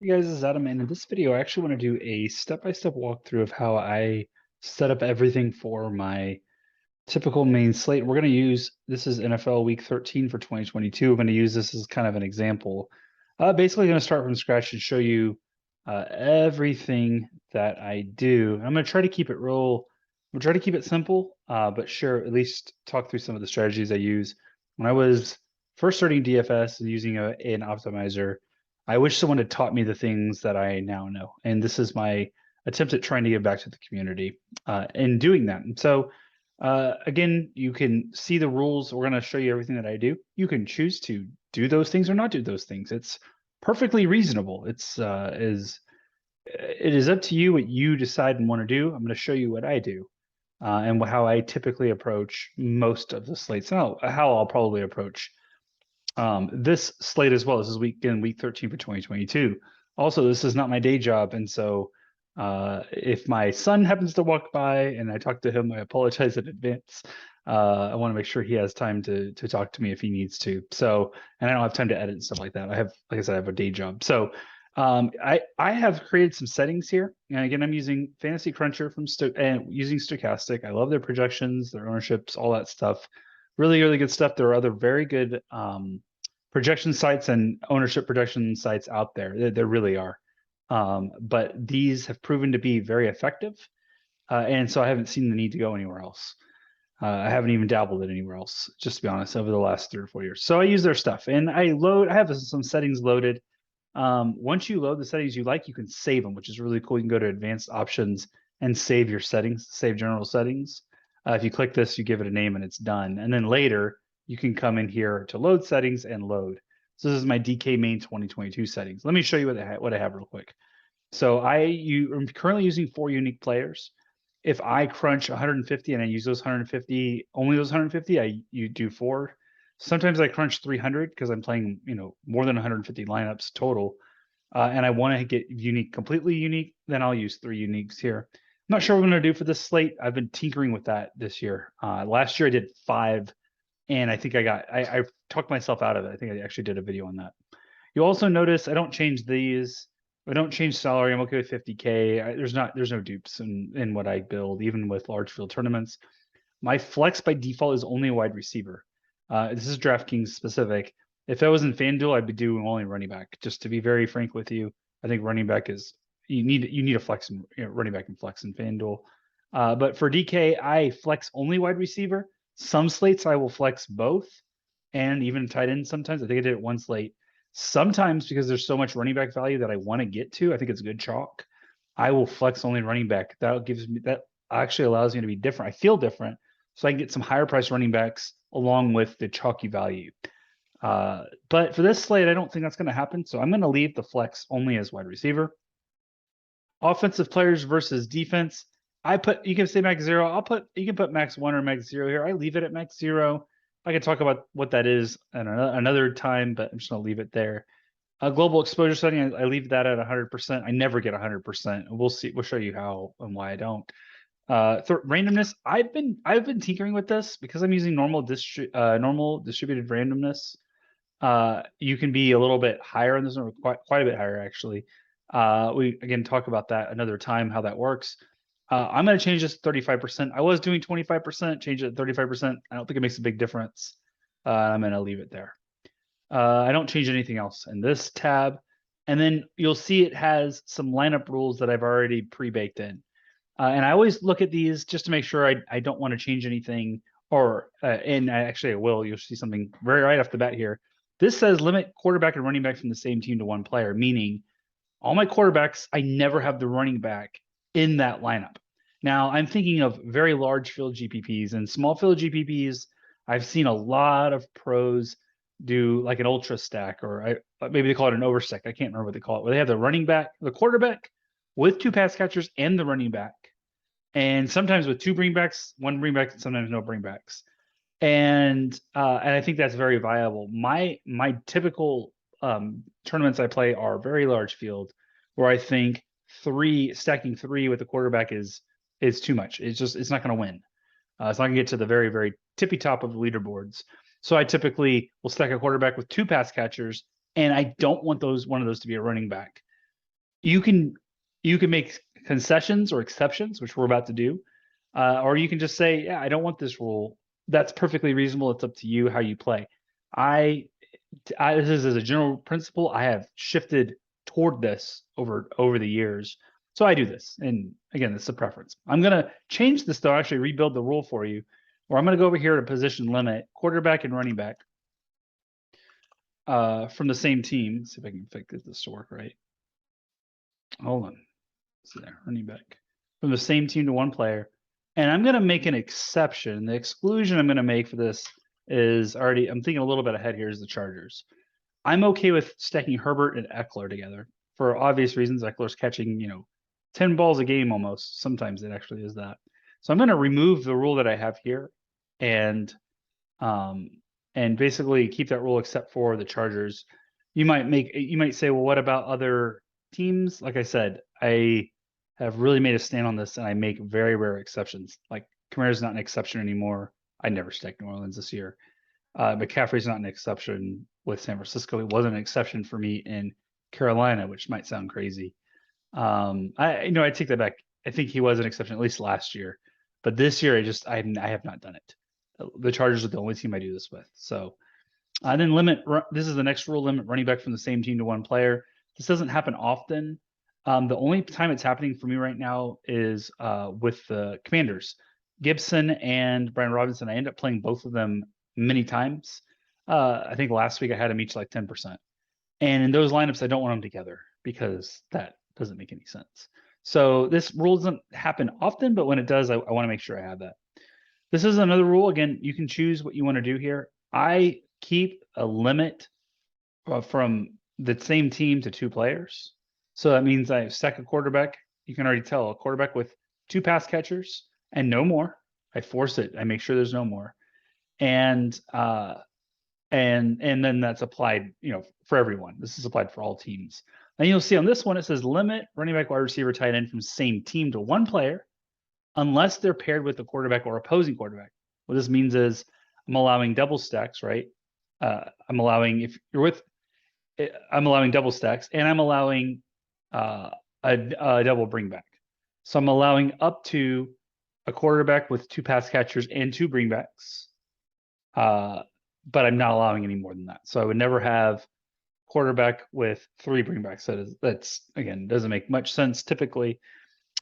Hey guys, this is Adam, and in this video, I actually want to do a step-by-step walkthrough of how I set up everything for my typical main slate. We're going to use, this is NFL Week 13 for 2022. I'm going to use this as kind of an example. Basically, going to start from scratch and show you everything that I do. I'm going to try to keep it I'm going to try to keep it simple, but sure, at least talk through some of the strategies I use. When I was first starting DFS and using an optimizer, I wish someone had taught me the things that I now know. And this is my attempt at trying to give back to the community in doing that. And so, again, you can see the rules. We're going to show you everything that I do. You can choose to do those things or not do those things. It's perfectly reasonable. It is up to you what you decide and want to do. I'm going to show you what I do and how I typically approach most of the slates. Now, how I'll probably approach this slate as well. This is week 13 for 2022. Also, this is not my day job, and so if my son happens to walk by and I talk to him, I apologize in advance. I want to make sure he has time to talk to me if he needs to. So, and I don't have time to edit and stuff like that. Like I said, I have a day job. So, I have created some settings here, and again, I'm using Fantasy Cruncher and using Stochastic. I love their projections, their ownerships, all that stuff. Really, really good stuff. There are other very good projection sites and ownership projection sites out there. There really are. But these have proven to be very effective. And so I haven't seen the need to go anywhere else. I haven't even dabbled in anywhere else, just to be honest, over the last 3 or 4 years. So I use their stuff and I have some settings loaded. Once you load the settings you like, you can save them, which is really cool. You can go to advanced options and save your settings, save general settings. If you click this, you give it a name and it's done. And then later you can come in here to load settings and load. So this is my DK main 2022 settings. Let me show you what I have real quick. So I'm currently using 4 unique players. If I crunch 150 and I use those 150, only those 150, you do 4. Sometimes I crunch 300 because I'm playing, more than 150 lineups total. And I want to get unique, completely unique, then I'll use 3 uniques here. I'm not sure what I'm going to do for this slate. I've been tinkering with that this year. Last year I did 5, and I think I talked myself out of it. I think I actually did a video on that. You'll also notice I don't change these. I don't change salary. I'm okay with 50K. There's no dupes in what I build, even with large field tournaments. My flex by default is only a wide receiver. This is DraftKings specific. If I was in FanDuel, I'd be doing only running back. Just to be very frank with you, I think running back is you need a flex in running back and flex in FanDuel. But for DK, I flex only wide receiver. Some slates I will flex both, and even tight end sometimes. I think I did it one slate. Sometimes because there's so much running back value that I want to get to, I think it's good chalk. I will flex only running back. That actually allows me to be different. I feel different, so I can get some higher price running backs along with the chalky value. But for this slate, I don't think that's going to happen. So I'm going to leave the flex only as wide receiver. Offensive players versus defense. You can say max 0. You can put max 1 or max 0 here. I leave it at max 0. I can talk about what that is at another time, but I'm just going to leave it there. Global exposure setting, I leave that at 100%. I never get 100%. We'll see. We'll show you how and why I don't. Randomness, I've been tinkering with this because I'm using normal distributed randomness. You can be a little bit higher in this one, quite a bit higher actually. We again talk about that another time, how that works. I'm going to change this to 35%. I was doing 25%, change it to 35%. I don't think it makes a big difference. I'm going to leave it there. I don't change anything else in this tab. And then you'll see it has some lineup rules that I've already pre-baked in. And I always look at these just to make sure I don't want to change anything and I will. You'll see something very right off the bat here. This says limit quarterback and running back from the same team to one player, meaning all my quarterbacks, I never have the running back in that lineup. Now, I'm thinking of very large field GPPs and small field GPPs. I've seen a lot of pros do like an ultra stack, or maybe they call it an overstack. I can't remember what they call it, where they have the running back, the quarterback with 2 pass catchers and the running back. And sometimes with 2 bringbacks, 1 bringback, and sometimes no bringbacks. And I think that's very viable. My typical tournaments I play are very large field, where I think stacking 3 with the quarterback is too much. It's not going to win. It's not going to get to the very, very tippy top of the leaderboards. So I typically will stack a quarterback with 2 pass catchers, and I don't want one of those to be a running back. you can make concessions or exceptions, which we're about to do, or you can just say, yeah, I don't want this rule. That's perfectly reasonable. It's up to you how you play. I, this is as a general principle. I have shifted toward this over the years, so I do this. And again, it's a preference. I'm gonna change this though. Actually, rebuild the rule for you, or I'm gonna go over here to position limit quarterback and running back from the same team. Let's see if I can get this to work right. Hold on. So there, running back from the same team to one player. And I'm going to make an exception. The exclusion I'm going to make for this is already, I'm thinking a little bit ahead here, is the Chargers. I'm okay with stacking Herbert and Eckler together for obvious reasons. Eckler's catching, 10 balls a game almost. Sometimes it actually is that. So I'm going to remove the rule that I have here and basically keep that rule except for the Chargers. You might say, well, what about other teams? Like I said, I have really made a stand on this, and I make very rare exceptions. Like Kamara's not an exception anymore. I never stacked New Orleans this year. McCaffrey's not an exception with San Francisco. It wasn't an exception for me in Carolina, which might sound crazy. I take that back. I think he was an exception at least last year, but this year I have not done it. The Chargers are the only team I do this with. So I then this is the next rule, limit running back from the same team to one player. This doesn't happen often. The only time it's happening for me right now is with the Commanders. Gibson and Brian Robinson, I end up playing both of them many times. I think last week I had them each like 10%. And in those lineups, I don't want them together because that doesn't make any sense. So this rule doesn't happen often, but when it does, I want to make sure I have that. This is another rule. Again, you can choose what you want to do here. I keep a limit from the same team to 2 players. So that means I stack a quarterback. You can already tell a quarterback with 2 pass catchers and no more. I force it. I make sure there's no more. And then that's applied, for everyone. This is applied for all teams. And you'll see on this one, it says limit running back, wide receiver, tight end from same team to 1 player, unless they're paired with a quarterback or opposing quarterback. What this means is I'm allowing double stacks, right? I'm allowing I'm allowing double stacks, and I'm allowing a double bringback. So I'm allowing up to a quarterback with 2 pass catchers and 2 bringbacks, but I'm not allowing any more than that. So I would never have quarterback with 3 bringbacks. That's again doesn't make much sense typically.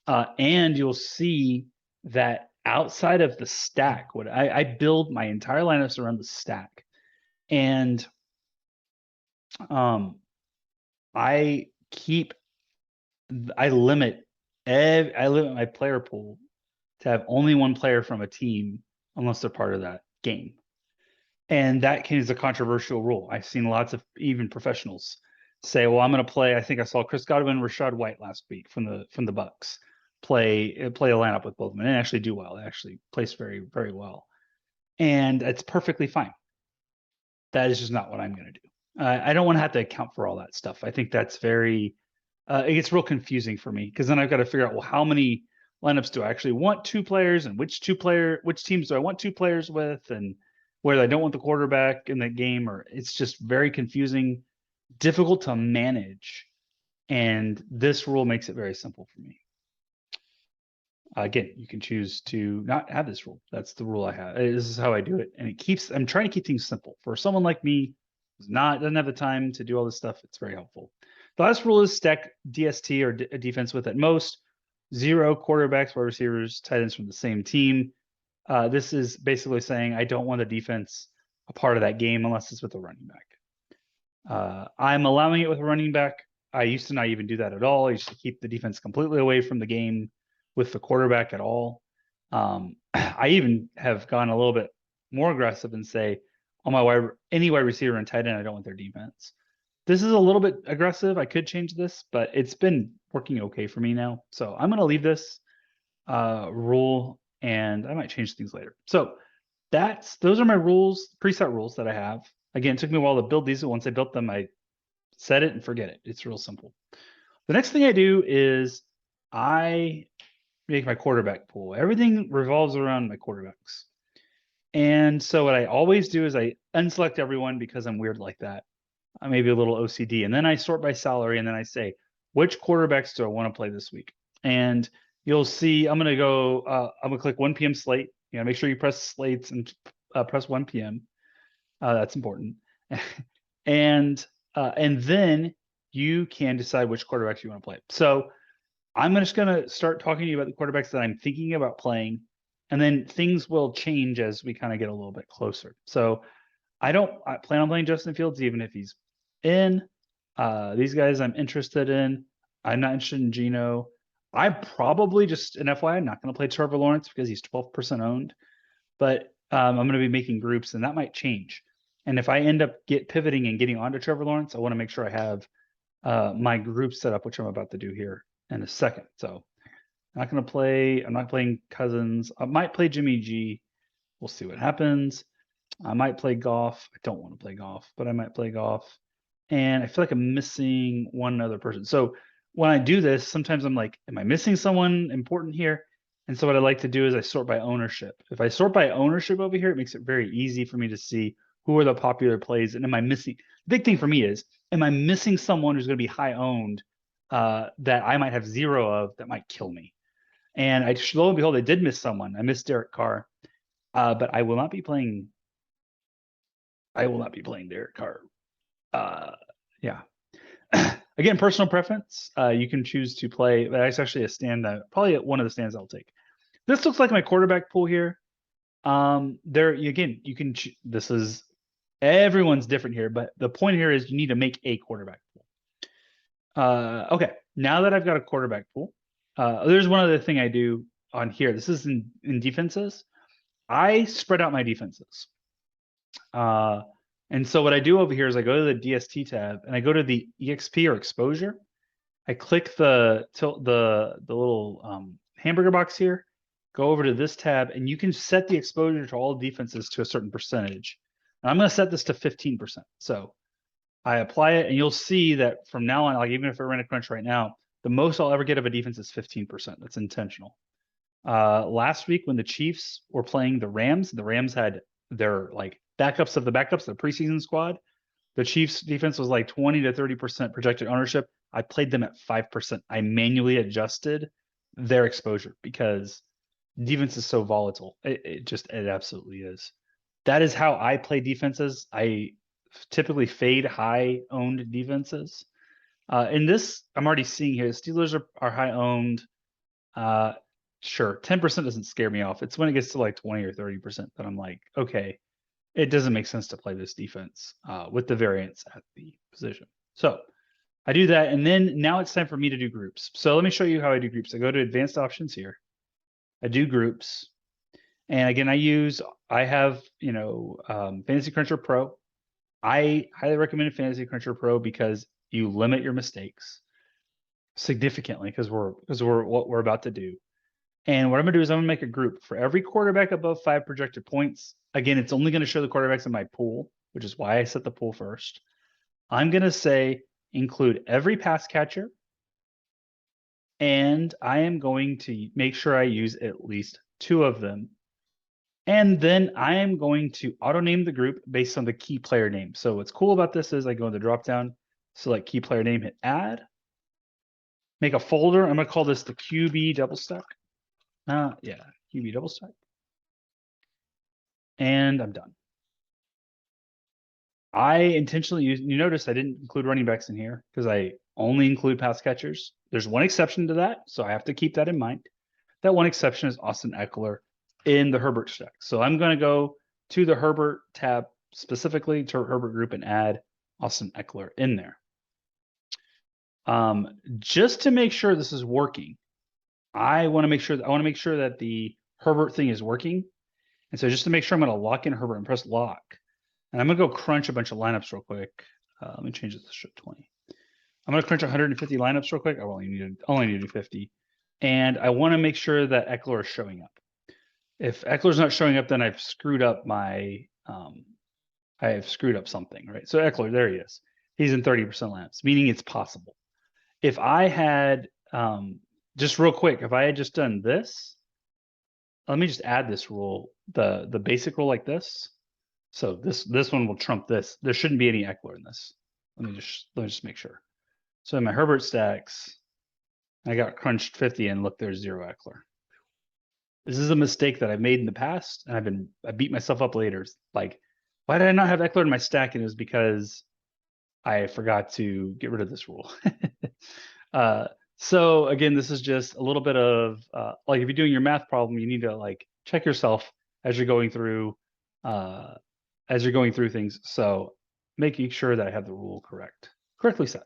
And you'll see that outside of the stack, what I build my entire lineups around the stack, and I limit my player pool to have only 1 player from a team unless they're part of that game. And that is a controversial rule. I've seen lots of even professionals say, well, I'm going to play. I think I saw Chris Godwin, Rashad White last week from the Bucks play a lineup with both of them and actually do well. They actually place very, very well. And it's perfectly fine. That is just not what I'm going to do. I don't want to have to account for all that stuff. I think that's it gets real confusing for me because then I've got to figure out, well, how many lineups do I actually want 2 players and which teams do I want 2 players with, and whether I don't want the quarterback in that game, or it's just very confusing, difficult to manage. And this rule makes it very simple for me. Again, you can choose to not have this rule. That's the rule I have. This is how I do it. And I'm trying to keep things simple. For someone like me who's doesn't have the time to do all this stuff, it's very helpful. The last rule is stack DST or defense with at most 0 quarterbacks, wide receivers, tight ends from the same team. This is basically saying I don't want the defense a part of that game unless it's with a running back. I'm allowing it with a running back. I used to not even do that at all. I used to keep the defense completely away from the game with the quarterback at all. I even have gone a little bit more aggressive and say on any wide receiver and tight end, I don't want their defense. This is a little bit aggressive. I could change this, but it's been working okay for me now. So I'm going to leave this rule, and I might change things later. So those are my rules, preset rules that I have. Again, it took me a while to build these, but once I built them, I set it and forget it. It's real simple. The next thing I do is I make my quarterback pool. Everything revolves around my quarterbacks. And so what I always do is I unselect everyone because I'm weird like that. I may be a little OCD. And then I sort by salary, and then I say, which quarterbacks do I want to play this week? And you'll see, I'm going to go, I'm going to click 1 p.m. slate. You know, make sure you press slates and press 1 p.m. That's important. and then you can decide which quarterbacks you want to play. So I'm just going to start talking to you about the quarterbacks that I'm thinking about playing, and then things will change as we kind of get a little bit closer. So I plan on playing Justin Fields even if he's in. These guys I'm interested in. I'm not interested in Geno. I probably just an FYI, I'm not going to play Trevor Lawrence because he's 12% owned, but I'm going to be making groups, and that might change. And if I end up pivoting and getting onto Trevor Lawrence, I want to make sure I have my group set up, which I'm about to do here in a second. So I'm not playing Cousins. I might play Jimmy G. We'll see what happens. I might play Goff. I don't want to play Goff, but I might play Goff. And I feel like I'm missing one other person. So when I do this, sometimes I'm like, am I missing someone important here? And so what I like to do is I sort by ownership. If I sort by ownership over here, it makes it very easy for me to see who are the popular plays. And am I missing? The big thing for me is, am I missing someone who's going to be high owned that I might have 0 of that might kill me? And lo and behold, I did miss someone. I missed Derek Carr, but I will not be playing. I will not be playing Derek Carr. Yeah. Again, personal preference. You can choose to play. That's actually a stand that probably one of the stands I'll take. This looks like my quarterback pool here. There again, you can. This is everyone's different here, but the point here is you need to make a quarterback pool. Okay, now that I've got a quarterback pool, there's one other thing I do on here. This is in defenses. I spread out my defenses. And so what I do over here is I go to the DST tab and I go to the EXP or exposure. I click the little hamburger box here, go over to this tab, and you can set the exposure to all defenses to a certain percentage. And I'm going to set this to 15%. So I apply it, and you'll see that from now on, like even if I run a crunch right now, the most I'll ever get of a defense is 15%. That's intentional. Last week when the Chiefs were playing the Rams had their like backups of the backups, the preseason squad. The Chiefs defense was like 20 to 30% projected ownership. I played them at 5%. I manually adjusted their exposure because defense is so volatile. It absolutely is. That is how I play defenses. I typically fade high owned defenses. In this, I'm already seeing here, the Steelers are high owned. Sure, 10% doesn't scare me off. It's when it gets to like 20 or 30% that I'm like, okay, it doesn't make sense to play this defense with the variance at the position. So I do that, and then now it's time for me to do groups. So let me show you how I do groups. I go to advanced options here. I do groups. And again, I have, Fantasy Cruncher Pro. I highly recommend Fantasy Cruncher Pro because you limit your mistakes significantly because we're what we're about to do. And what I'm going to do is I'm going to make a group for every quarterback above 5 projected points. Again, it's only going to show the quarterbacks in my pool, which is why I set the pool first. I'm going to say include every pass catcher. And I am going to make sure I use at least 2 of them. And then I am going to auto name the group based on the key player name. So what's cool about this is I go in the drop down, select key player name, hit add, make a folder. I'm going to call this the QB double stack. QB double stack. And I'm done. I intentionally you notice I didn't include running backs in here because I only include pass catchers. There's one exception to that, so I have to keep that in mind. That one exception is Austin Eckler in the Herbert stack. So I'm going to go to the Herbert tab specifically to Herbert group and add Austin Eckler in there. Just to make sure this is working, I want to make sure that the Herbert thing is working. And so just to make sure, I'm going to lock in Herbert and press lock. And I'm going to go crunch a bunch of lineups real quick. Let me change this to 20. I'm going to crunch 150 lineups real quick. I only need to do 50. And I want to make sure that Eckler is showing up. If Eckler's not showing up, then I've screwed up something, right? So Eckler, there he is. He's in 30% lineups, meaning it's possible. If I had, just real quick, if I had just done this, let me just add this rule, the basic rule like this. So this one will trump this. There shouldn't be any Eckler in this. Let me just make sure. So in my Herbert stacks, I got crunched 50 and look, there's 0 Eckler. This is a mistake that I've made in the past, and I beat myself up later. Like, why did I not have Eckler in my stack? And it was because I forgot to get rid of this rule. So again, this is just a little bit of like if you're doing your math problem, you need to like check yourself as you're going through things. So making sure that I have the rule correctly set.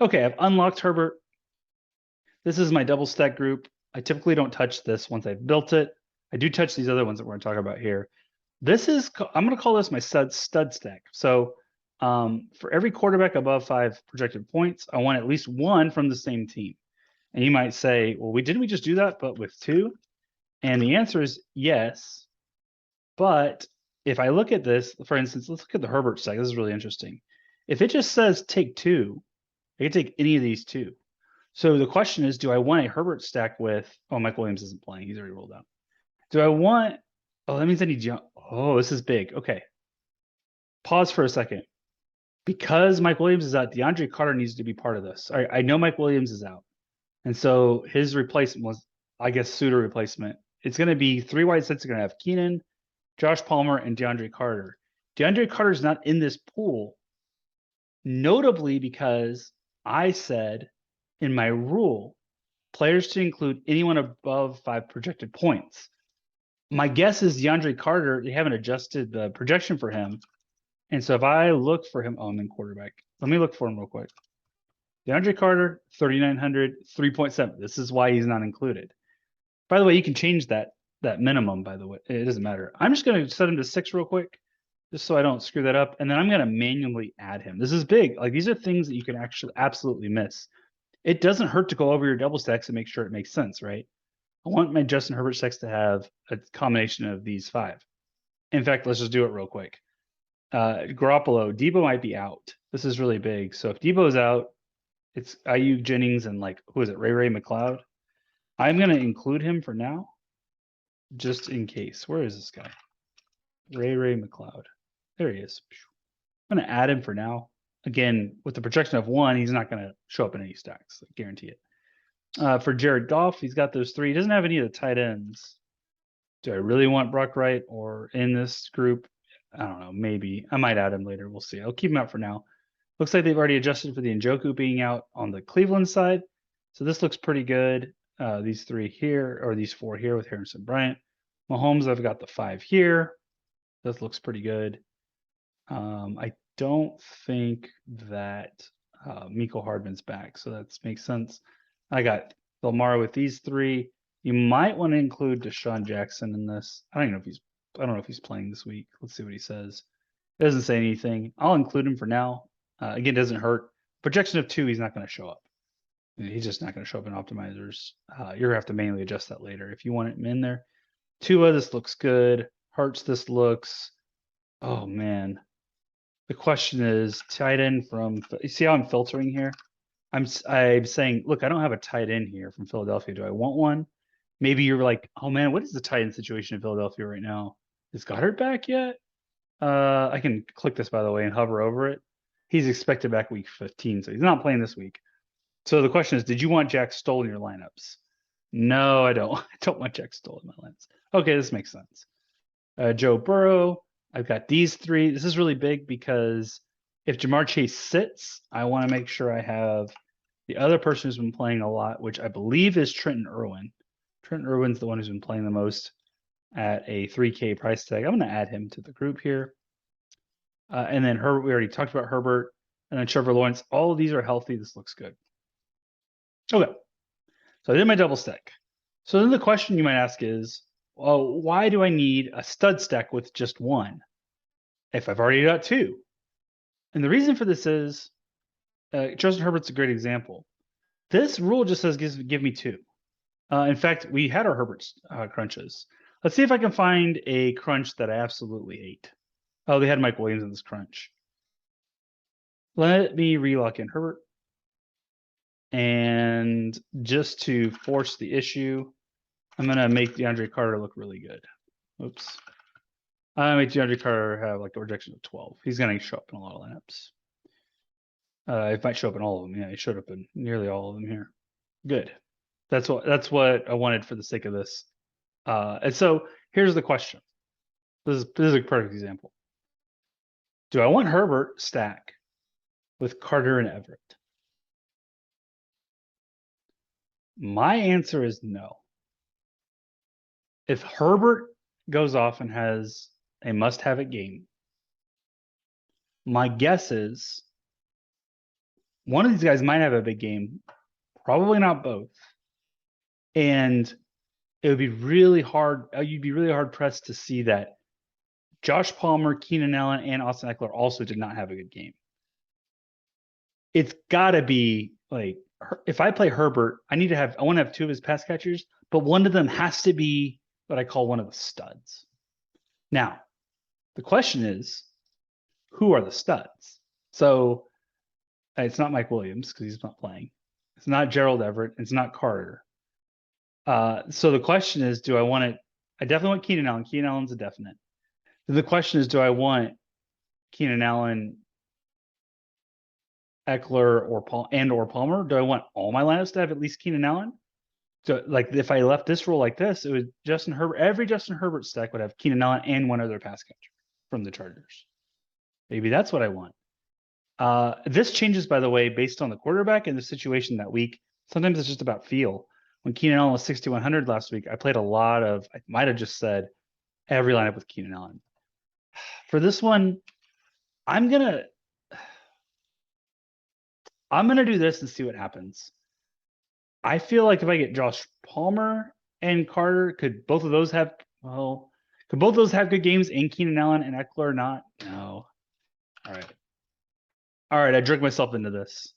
Okay, I've unlocked Herbert. This is my double stack group. I typically don't touch this once I've built it. I do touch these other ones that we're going to talk about here. I'm going to call this my stud stack. So for every quarterback above 5 projected points, I want at least one from the same team. And you might say, well, didn't we just do that, but with 2? And the answer is yes. But if I look at this, for instance, let's look at the Herbert stack. This is really interesting. If it just says take 2, I can take any of these 2. So the question is, do I want a Herbert stack with, oh, Mike Williams isn't playing. He's already rolled out. Do I want, oh, that means I need, oh, this is big. Okay. Pause for a second. Because Mike Williams is out, DeAndre Carter needs to be part of this. I know Mike Williams is out. And so his replacement was, I guess, pseudo replacement. It's going to be 3 wide sets. Are going to have Keenan, Josh Palmer, and DeAndre Carter. DeAndre Carter is not in this pool, notably because I said in my rule, players to include anyone above 5 projected points. My guess is DeAndre Carter, they haven't adjusted the projection for him. And so if I look for him, oh, I'm in quarterback. Let me look for him real quick. DeAndre Carter, 3,900, 3.7. This is why he's not included. By the way, you can change that minimum, by the way. It doesn't matter. I'm just going to set him to 6 real quick, just so I don't screw that up. And then I'm going to manually add him. This is big. Like, these are things that you can actually absolutely miss. It doesn't hurt to go over your double stacks and make sure it makes sense, right? I want my Justin Herbert stacks to have a combination of these 5. In fact, let's just do it real quick. Garoppolo, Debo might be out. This is really big. So if Debo's out, it's Ayuk, Jennings, and like, who is it? Ray McLeod. I'm going to include him for now, just in case. Where is this guy? Ray McLeod. There he is. I'm going to add him for now. Again, with the projection of 1, he's not going to show up in any stacks. I guarantee it. For Jared Goff, he's got those 3. He doesn't have any of the tight ends. Do I really want Brock Wright or in this group? I don't know. Maybe. I might add him later. We'll see. I'll keep him out for now. Looks like they've already adjusted for the Njoku being out on the Cleveland side. So this looks pretty good. These 3 here, or these 4 here with Harrison Bryant. Mahomes, I've got the 5 here. This looks pretty good. I don't think that Miko Hardman's back, so that makes sense. I got Lamar with these 3. You might want to include Deshaun Jackson in this. I don't know if he's playing this week. Let's see what he says. It doesn't say anything. I'll include him for now. Again, it doesn't hurt. Projection of 2, he's not going to show up. He's just not going to show up in optimizers. You're going to have to manually adjust that later if you want him in there. Tua, this looks good. Hurts, this looks, oh man. The question is tight end from, you see how I'm filtering here? I'm saying, look, I don't have a tight end here from Philadelphia. Do I want one? Maybe you're like, oh man, what is the tight end situation in Philadelphia right now? Is Goddard back yet? I can click this, by the way, and hover over it. He's expected back week 15, so he's not playing this week. So the question is, did you want Jack Stoll in your lineups? No, I don't. I don't want Jack Stoll in my lineups. Okay, this makes sense. Joe Burrow, I've got these 3. This is really big because if Jamar Chase sits, I want to make sure I have the other person who's been playing a lot, which I believe is Trenton Irwin. Trenton Irwin's the one who's been playing the most at a 3K price tag. I'm going to add him to the group here. And then Herbert, we already talked about Herbert. And then Trevor Lawrence. All of these are healthy. This looks good. Okay. So I did my double stack. So then the question you might ask is, well, why do I need a stud stack with just 1 if I've already got 2? And the reason for this is, Justin Herbert's a great example. This rule just says give me 2. In fact, we had our Herbert crunches. Let's see if I can find a crunch that I absolutely hate. Oh, they had Mike Williams in this crunch. Let me relock in Herbert. And just to force the issue, I'm going to make DeAndre Carter look really good. Oops. I make DeAndre Carter have like a rejection of 12. He's going to show up in a lot of lineups. It might show up in all of them. Yeah, it showed up in nearly all of them here. Good. That's what I wanted for the sake of this. And so here's the question. This is a perfect example. Do I want Herbert stack with Carter and Everett? My answer is no. If Herbert goes off and has a must-have it game, my guess is one of these guys might have a big game, probably not both. And it would be really hard. You'd be really hard pressed to see that Josh Palmer, Keenan Allen, and Austin Eckler also did not have a good game. It's got to be like, if I play Herbert, I want to have two of his pass catchers, but one of them has to be what I call one of the studs. Now, the question is, who are the studs? So it's not Mike Williams because he's not playing. It's not Gerald Everett. It's not Carter. So the question is, do I want it? I definitely want Keenan Allen. Keenan Allen's a definite. The question is, do I want Keenan Allen, Eckler, or Palmer? Do I want all my lineups to have at least Keenan Allen? So, like, if I left this rule like this, it would Justin Herbert. Every Justin Herbert stack would have Keenan Allen and one other pass catcher from the Chargers. Maybe that's what I want. This changes, by the way, based on the quarterback and the situation that week. Sometimes it's just about feel. When Keenan Allen was 6,100 last week, I played a lot of. I might have just said every lineup with Keenan Allen. For this one, I'm gonna do this and see what happens. I feel like if I get Josh Palmer and Carter, could both of those have good games and Keenan Allen and Eckler not? No. All right. I dragged myself into this.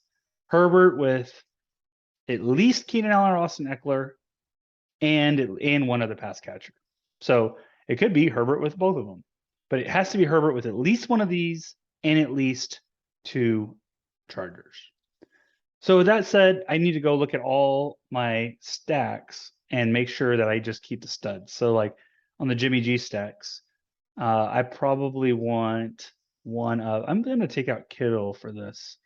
Herbert with at least Keenan Allen or Austin Eckler and one other pass catcher. So it could be Herbert with both of them, but it has to be Herbert with at least one of these and at least two Chargers. So with that said, I need to go look at all my stacks and make sure that I just keep the studs. So like on the Jimmy G stacks, I probably want one of, I'm going to take out Kittle for this.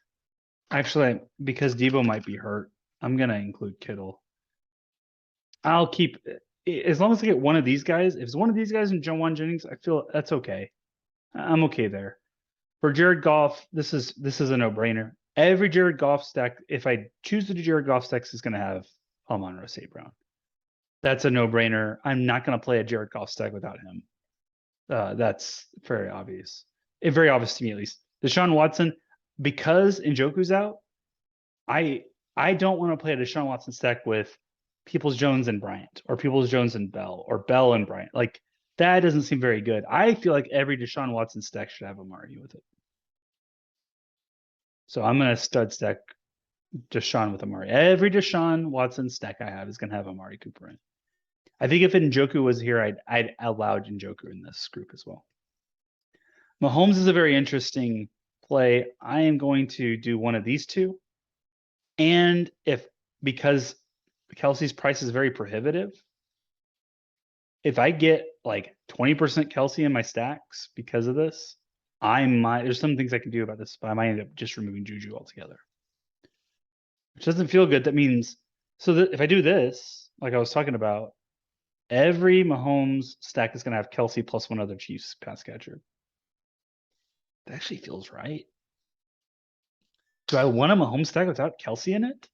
Actually, because Debo might be hurt, I'm going to include Kittle. I'll keep, as long as I get one of these guys, if it's one of these guys and Juwan Jennings, I feel that's okay. I'm okay there. For Jared Goff, this is a no-brainer. Every Jared Goff stack, if I choose to do Jared Goff stacks, is going to have Amon-Ra St. Brown. That's a no-brainer. I'm not going to play a Jared Goff stack without him. That's very obvious. Very obvious to me, at least. Deshaun Watson, because Njoku's out, I don't want to play a Deshaun Watson stack with Peoples-Jones and Bryant, or Peoples-Jones and Bell, or Bell and Bryant. Like, that doesn't seem very good. I feel like every Deshaun Watson stack should have Amari with it. So I'm going to stud stack Deshaun with Amari. Every Deshaun Watson stack I have is going to have Amari Cooper in. I think if Njoku was here, I'd allow Njoku in this group as well. Mahomes is a very interesting play. I am going to do one of these two. And because Kelsey's price is very prohibitive, if I get like 20% Kelsey in my stacks because of this, there's some things I can do about this, but I might end up just removing Juju altogether. Which doesn't feel good. That means, if I do this, like I was talking about, every Mahomes stack is going to have Kelsey plus one other Chiefs pass catcher. That actually feels right. Do I want a Mahomes stack without Kelsey in it?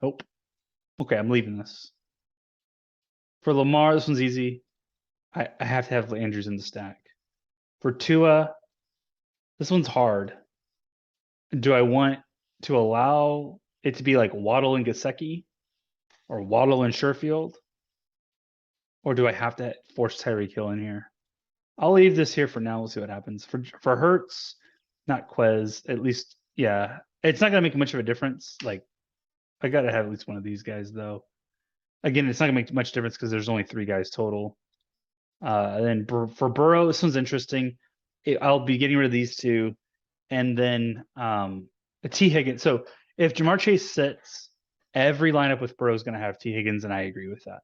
Nope. Okay, I'm leaving this. For Lamar, this one's easy. I have to have Andrews in the stack. For Tua, this one's hard. Do I want to allow it to be like Waddle and Gesicki or Waddle and Sherfield? Or do I have to force Tyreek Hill in here? I'll leave this here for now. We'll see what happens. For Hurts, not Quez, at least, yeah. It's not going to make much of a difference. Like, I got to have at least one of these guys, though. Again, it's not going to make much difference because there's only 3 guys total. And then for Burrow, this one's interesting. I'll be getting rid of these two. And then T. Higgins. So if Jamar Chase sits, every lineup with Burrow is going to have T. Higgins, and I agree with that.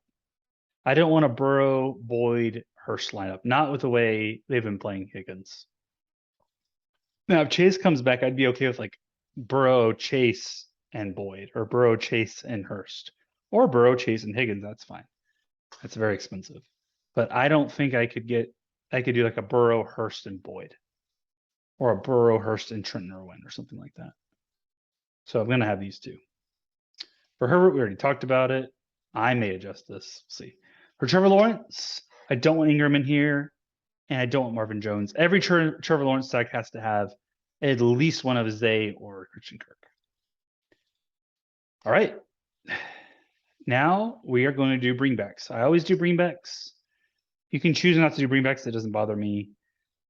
I don't want a Burrow, Boyd, Hurst lineup. Not with the way they've been playing Higgins. Now, if Chase comes back, I'd be okay with like Burrow, Chase, and Boyd, or Burrow, Chase, and Hurst, or Burrow, Chase, and Higgins. That's fine. That's very expensive. But I don't think I could do like a Burrow, Hurst, and Boyd, or a Burrow, Hurst, and Trenton Irwin, or something like that. So I'm going to have these two. For Herbert, we already talked about it. I may adjust this. Let's see. For Trevor Lawrence, I don't want Ingram in here, and I don't want Marvin Jones. Every Trevor Lawrence stack has to have at least one of Zay or Christian Kirk. All right. Now we are going to do bringbacks. I always do bringbacks. You can choose not to do bringbacks. It doesn't bother me.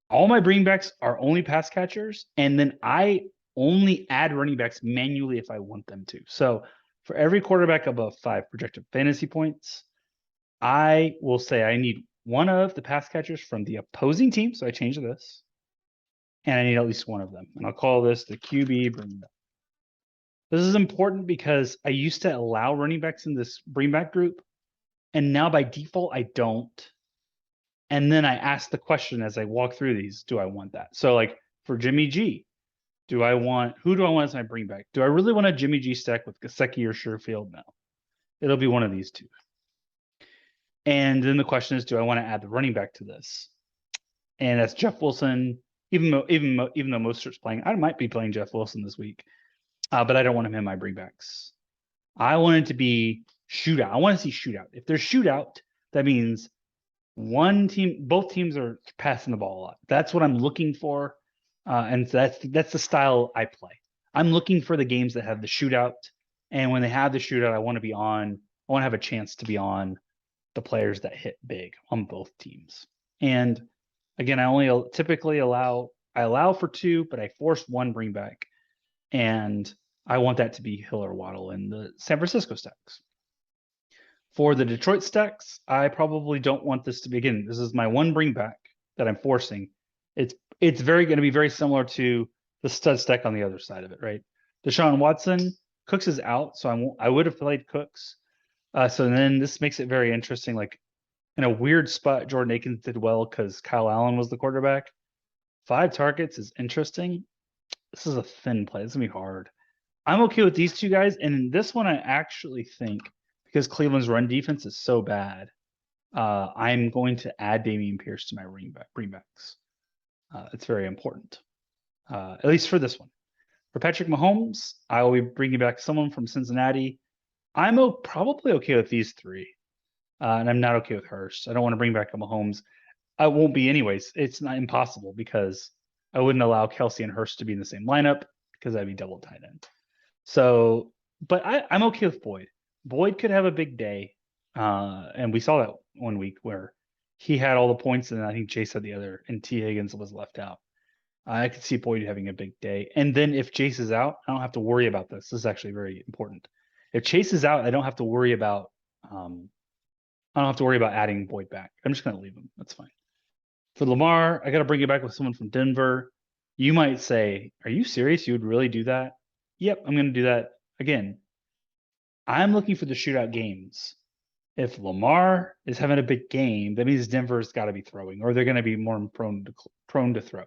All my bringbacks are only pass catchers, and then I only add running backs manually if I want them to. So for every quarterback above 5 projected fantasy points, I will say I need one of the pass catchers from the opposing team. So I change this, and I need at least one of them. And I'll call this the QB bringback. This is important because I used to allow running backs in this bringback group, and now by default, I don't. And then I ask the question as I walk through these, do I want that? So like for Jimmy G, who do I want as my bringback? Do I really want a Jimmy G stack with Gesicki or Sherfield? No. It'll be one of these two. And then the question is, do I want to add the running back to this? And that's Jeff Wilson. Even though Mostert's playing, I might be playing Jeff Wilson this week, but I don't want him in my bringbacks. I want it to be shootout. I want to see shootout. If there's shootout, that means both teams are passing the ball a lot. That's what I'm looking for, and that's the style I play. I'm looking for the games that have the shootout, and when they have the shootout, I want to have a chance to be on the players that hit big on both teams. And again, I only typically allow for 2, but I force 1 bringback, and I want that to be Hill or Waddle in the San Francisco stacks. For the Detroit stacks, I probably don't want this to be, again, this is my 1 bringback that I'm forcing. It's going to be very similar to the stud stack on the other side of it, right? Deshaun Watson, Cooks is out, so I would have played Cooks. So then this makes it very interesting. Like in a weird spot, Jordan Akins did well because Kyle Allen was the quarterback. 5 targets is interesting. This is a thin play. It's going to be hard. I'm okay with these 2 guys. And in this one, I actually think, because Cleveland's run defense is so bad, I'm going to add Dameon Pierce to my bringbacks. It's very important, at least for this one. For Patrick Mahomes, I will be bringing back someone from Cincinnati. I'm probably okay with these 3, and I'm not okay with Hurst. I don't want to bring back a Mahomes. I won't be anyways. It's not impossible because I wouldn't allow Kelsey and Hurst to be in the same lineup because that'd be double tight end. So, but I'm okay with Boyd. Boyd could have a big day, and we saw that one week where he had all the points, and I think Chase had the other, and T. Higgins was left out. I could see Boyd having a big day. And then if Chase is out, I don't have to worry about this. This is actually very important. If Chase is out, I don't have to worry about adding Boyd back. I'm just going to leave him. That's fine. For Lamar, I got to bring it back with someone from Denver. You might say, are you serious? You would really do that? Yep, I'm going to do that. Again, I'm looking for the shootout games. If Lamar is having a big game, that means Denver's got to be throwing, or they're going to be more prone to throw.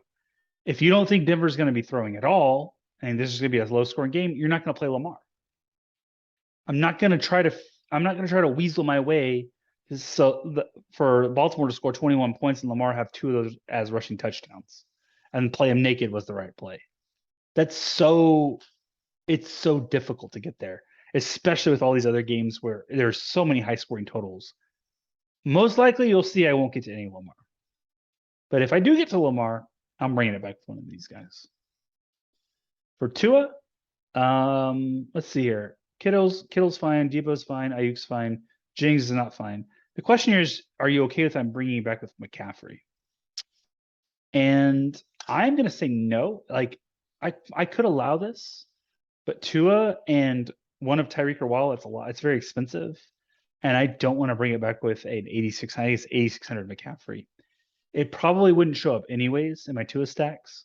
If you don't think Denver's going to be throwing at all, and this is going to be a low scoring game, you're not going to play Lamar. I'm not going to try to weasel my way for Baltimore to score 21 points and Lamar have 2 of those as rushing touchdowns and play him naked was the right play. It's so difficult to get there, especially with all these other games where there's so many high scoring totals. Most likely you'll see I won't get to any Lamar. But if I do get to Lamar, I'm bringing it back to one of these guys. For Tua, let's see here. Kittle's fine. Debo's fine. Ayuk's fine. Jennings is not fine. The question here is, are you okay with I'm bringing back with McCaffrey? And I'm going to say no. Like, I could allow this, but Tua and one of Tyreek or Waddle, it's a lot. It's very expensive. And I don't want to bring it back with an 8,600 McCaffrey. It probably wouldn't show up anyways in my Tua stacks,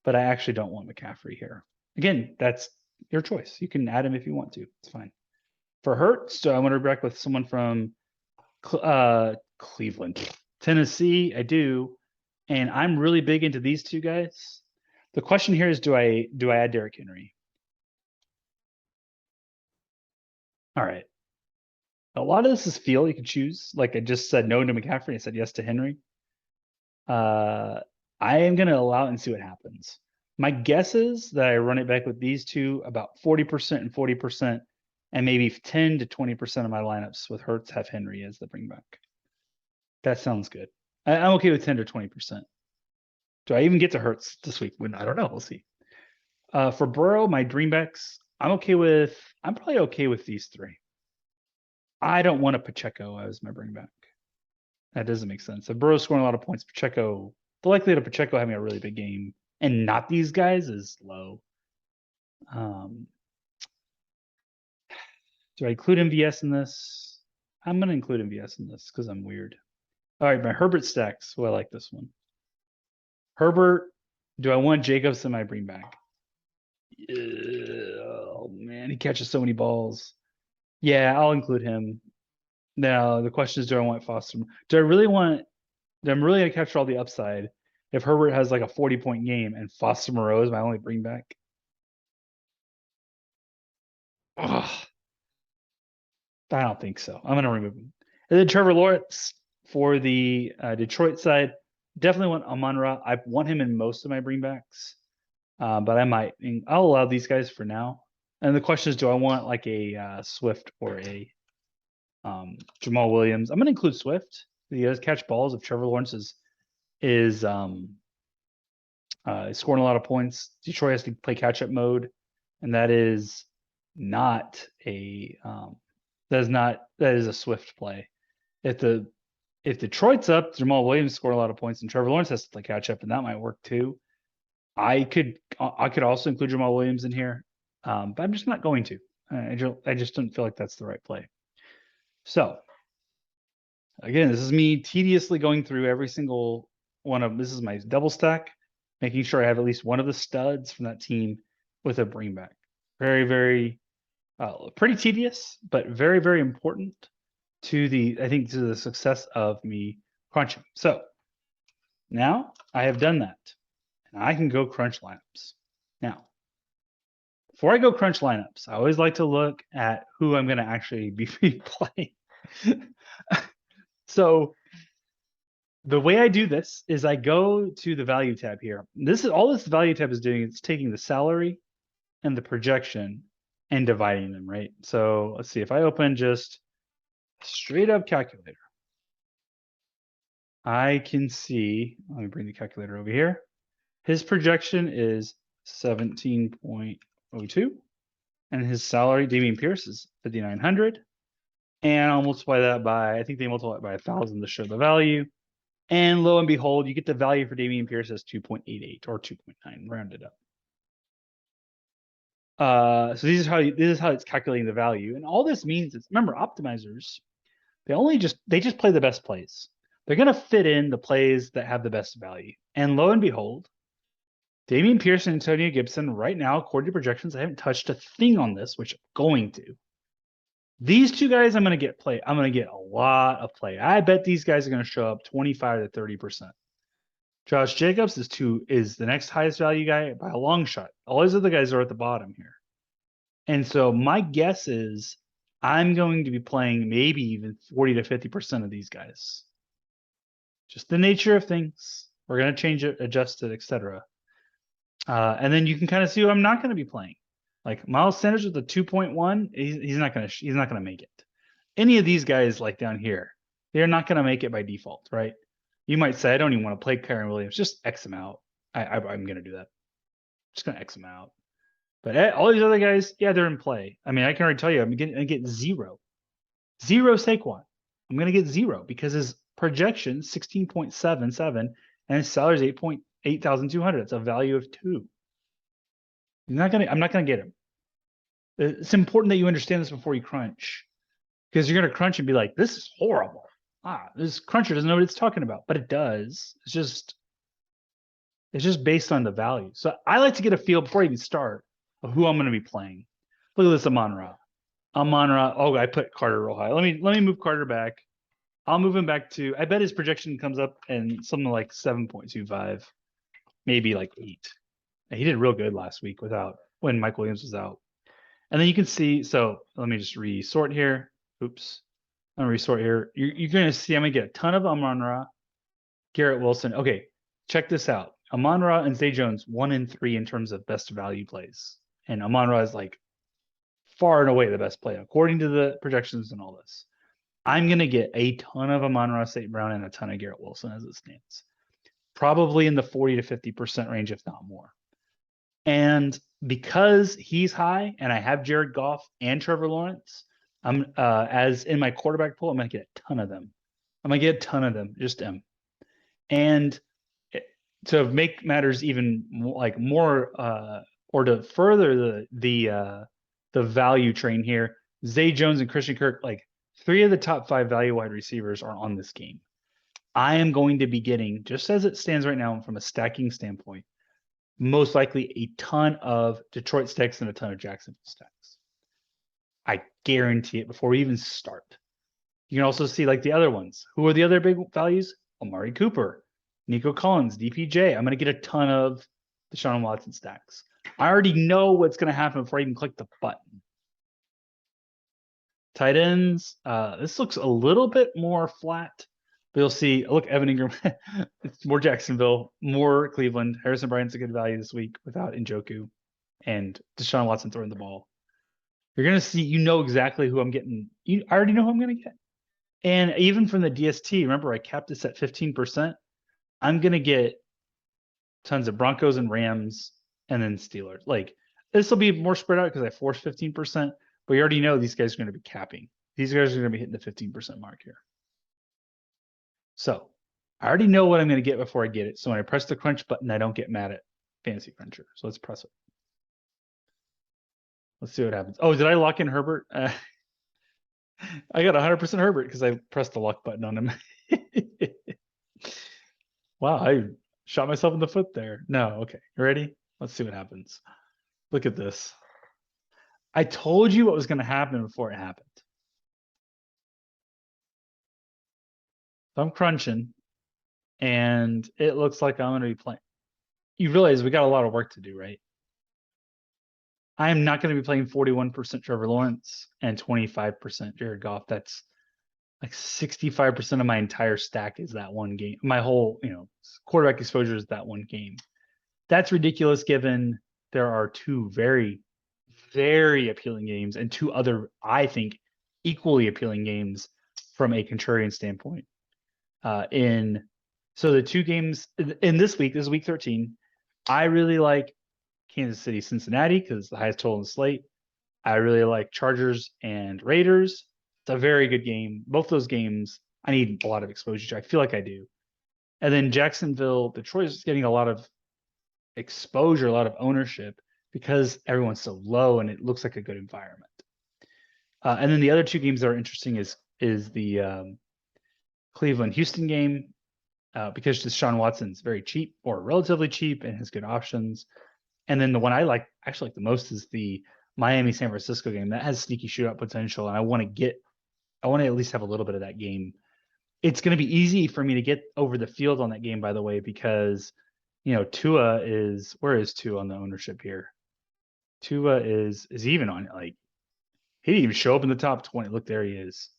but I actually don't want McCaffrey here. Again, that's your choice. You can add him if you want to. It's fine. For Hurts, I want to back with someone from Cleveland, Tennessee. I do, and I'm really big into these 2 guys. The question here is, do I add Derrick Henry? All right. A lot of this is feel. You can choose. Like I just said no to McCaffrey. I said yes to Henry. I am going to allow it and see what happens. My guess is that I run it back with these two about 40% and 40%, and maybe 10 to 20% of my lineups with Hurts have Henry as the bring back. That sounds good. I'm okay with 10 to 20%. Do I even get to Hurts this week? I don't know. We'll see. For Burrow, my dreambacks, I'm probably okay with these three. I don't want a Pacheco as my bring back. That doesn't make sense. If Burrow's scoring a lot of points, Pacheco, the likelihood of Pacheco having a really big game and not these guys is low. Do I include MVS in this? I'm going to include MVS in this because I'm weird. All right, my Herbert stacks. I like this one. Herbert, do I want Jacobs in my bring back? Oh, man, he catches so many balls. Yeah, I'll include him. Now, the question is, do I want Foster? I'm really going to capture all the upside if Herbert has like a 40-point game and Foster Moreau is my only bring back. Oh, I don't think so. I'm going to remove him. And then Trevor Lawrence for the Detroit side. Definitely want Amon-Ra. I want him in most of my bringbacks. But I'll allow these guys for now. And the question is, do I want like a Swift or a Jamal Williams? I'm going to include Swift. He does catch balls. If Trevor Lawrence is scoring a lot of points, Detroit has to play catch-up mode, and that is not a that is a Swift play. If Detroit's up, Jamal Williams scored a lot of points, and Trevor Lawrence has to play catch up, and that might work too. I could also include Jamal Williams in here, but I'm just not going to. I just don't feel like that's the right play. So again, this is me tediously going through every single one of this is my double stack, making sure I have at least one of the studs from that team with a bring back. Very, very pretty tedious, but very, very important to the success of me crunching. So now I have done that, and I can go crunch lineups. Now, before I go crunch lineups, I always like to look at who I'm going to actually be playing. So the way I do this is I go to the value tab here. All this value tab is doing. It's taking the salary and the projection and dividing them, right? So let's see if I open just straight up calculator. I can see, let me bring the calculator over here. His projection is 17.02, and his salary, Dameon Pierce, is 5,900. And I'll multiply that by, I think they multiply it by 1,000 to show the value. And lo and behold, you get the value for Dameon Pierce as 2.88 or 2.9, rounded up. So this is how it's calculating the value. And all this means is, remember, optimizers, they just play the best plays. They're going to fit in the plays that have the best value. And lo and behold, Dameon Pierce and Antonio Gibson right now, according to projections, I haven't touched a thing on this, which I'm going to. These two guys, I'm going to get play. I'm going to get a lot of play. I bet these guys are going to show up 25 to 30%. Josh Jacobs is the next highest value guy by a long shot. All these other guys are at the bottom here. And so my guess is I'm going to be playing maybe even 40 to 50% of these guys. Just the nature of things. We're going to change it, adjust it, etc. And then you can kind of see who I'm not going to be playing. Like Miles Sanders with the 2.1, he's not going to make it. Any of these guys like down here, they're not going to make it by default, right? You might say, I don't even want to play Kyren Williams. Just X them out. I'm going to do that. Just going to X them out. But all these other guys, yeah, they're in play. I mean, I can already tell you, I'm going to get zero Saquon. I'm going to get zero because his projection 16.77 and his salary is 8,200. It's a value of 2. I'm not going to get him. It's important that you understand this before you crunch, because you're going to crunch and be like, this is horrible. This cruncher doesn't know what it's talking about, but it does. It's just based on the value. So I like to get a feel before I even start of who I'm going to be playing. Look at this Amon-Ra. Oh, I put Carter real high. Let me move Carter back. I'll move him back to, I bet his projection comes up in something like 7.25, maybe like 8. He did real good last week when Mike Williams was out. And then you can see, so let me just resort here. Oops. I'm gonna resort here. You're gonna see I'm gonna get a ton of Amon-Ra, Garrett Wilson. Okay, check this out. Amon-Ra and Zay Jones 1 and 3 in terms of best value plays. And Amon-Ra is like far and away the best play according to the projections and all this. I'm gonna get a ton of Amon-Ra St. Brown and a ton of Garrett Wilson as it stands. Probably in the 40 to 50% range, if not more. And because he's high and I have Jared Goff and Trevor Lawrence, I'm as in my quarterback pool, I'm gonna get a ton of them. I'm gonna get a ton of them, just M. And to make matters even more or to further the value train here, Zay Jones and Christian Kirk, like 3 of the top 5 value wide receivers are on this game. I am going to be getting, just as it stands right now from a stacking standpoint, most likely a ton of Detroit stacks and a ton of Jacksonville stacks. I guarantee it before we even start. You can also see like the other ones. Who are the other big values? Amari Cooper, Nico Collins, DPJ. I'm going to get a ton of Deshaun Watson stacks. I already know what's going to happen before I even click the button. Tight ends. This looks a little bit more flat. But you'll see, look, Evan Ingram, it's more Jacksonville, more Cleveland. Harrison Bryant's a good value this week without Njoku and Deshaun Watson throwing the ball. You're going to see, you know exactly who I'm getting. I already know who I'm going to get. And even from the DST, remember I capped this at 15%. I'm going to get tons of Broncos and Rams and then Steelers. Like this will be more spread out because I forced 15%, but you already know these guys are going to be capping. These guys are going to be hitting the 15% mark here. So I already know what I'm going to get before I get it. So when I press the crunch button, I don't get mad at Fantasy Cruncher. So let's press it. Let's see what happens. Oh, did I lock in Herbert? I got 100% Herbert because I pressed the lock button on him. Wow, I shot myself in the foot there. No, okay. You ready? Let's see what happens. Look at this. I told you what was going to happen before it happened. So I'm crunching. And it looks like I'm going to be playing. You realize we got a lot of work to do, right? I am not going to be playing 41% Trevor Lawrence and 25% Jared Goff. That's like 65% of my entire stack is that one game. My whole, quarterback exposure is that one game. That's ridiculous given there are 2 very, very appealing games and 2 other, I think, equally appealing games from a contrarian standpoint. So the 2 games in this is week 13. I really like Kansas City, Cincinnati because it's the highest total in the slate. I really like Chargers and Raiders. It's a very good game. Both those games, I need a lot of exposure to. I feel like I do. And then Jacksonville, Detroit is getting a lot of exposure, a lot of ownership because everyone's so low and it looks like a good environment. And then the other 2 games that are interesting is the Cleveland-Houston game because Deshaun Watson's very cheap or relatively cheap and has good options. And then the one I actually like the most is the Miami-San Francisco game. That has sneaky shootout potential, and I want to at least have a little bit of that game. It's going to be easy for me to get over the field on that game, by the way, because, Tua is, where is Tua on the ownership here? Tua is even on it. Like, he didn't even show up in the top 20. Look, there he is.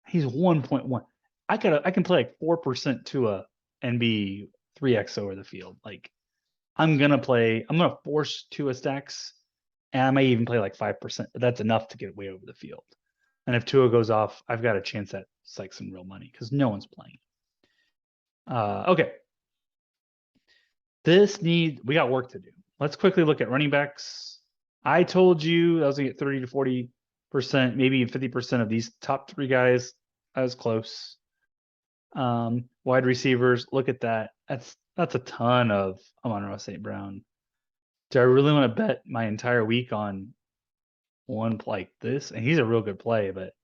He's 1.1. I can play like 4% Tua and be 3x over the field. Like, I'm going to force Tua stacks, and I may even play like 5%, but that's enough to get way over the field. And if Tua goes off, I've got a chance at like some real money because no one's playing. Okay. We got work to do. Let's quickly look at running backs. I told you I was going to get 30 to 40%, maybe 50% of these top 3 guys. I was close. Wide receivers, look at that. That's a ton of Amon-Ra St. Brown. Do I really want to bet my entire week on one like this? And he's a real good play, but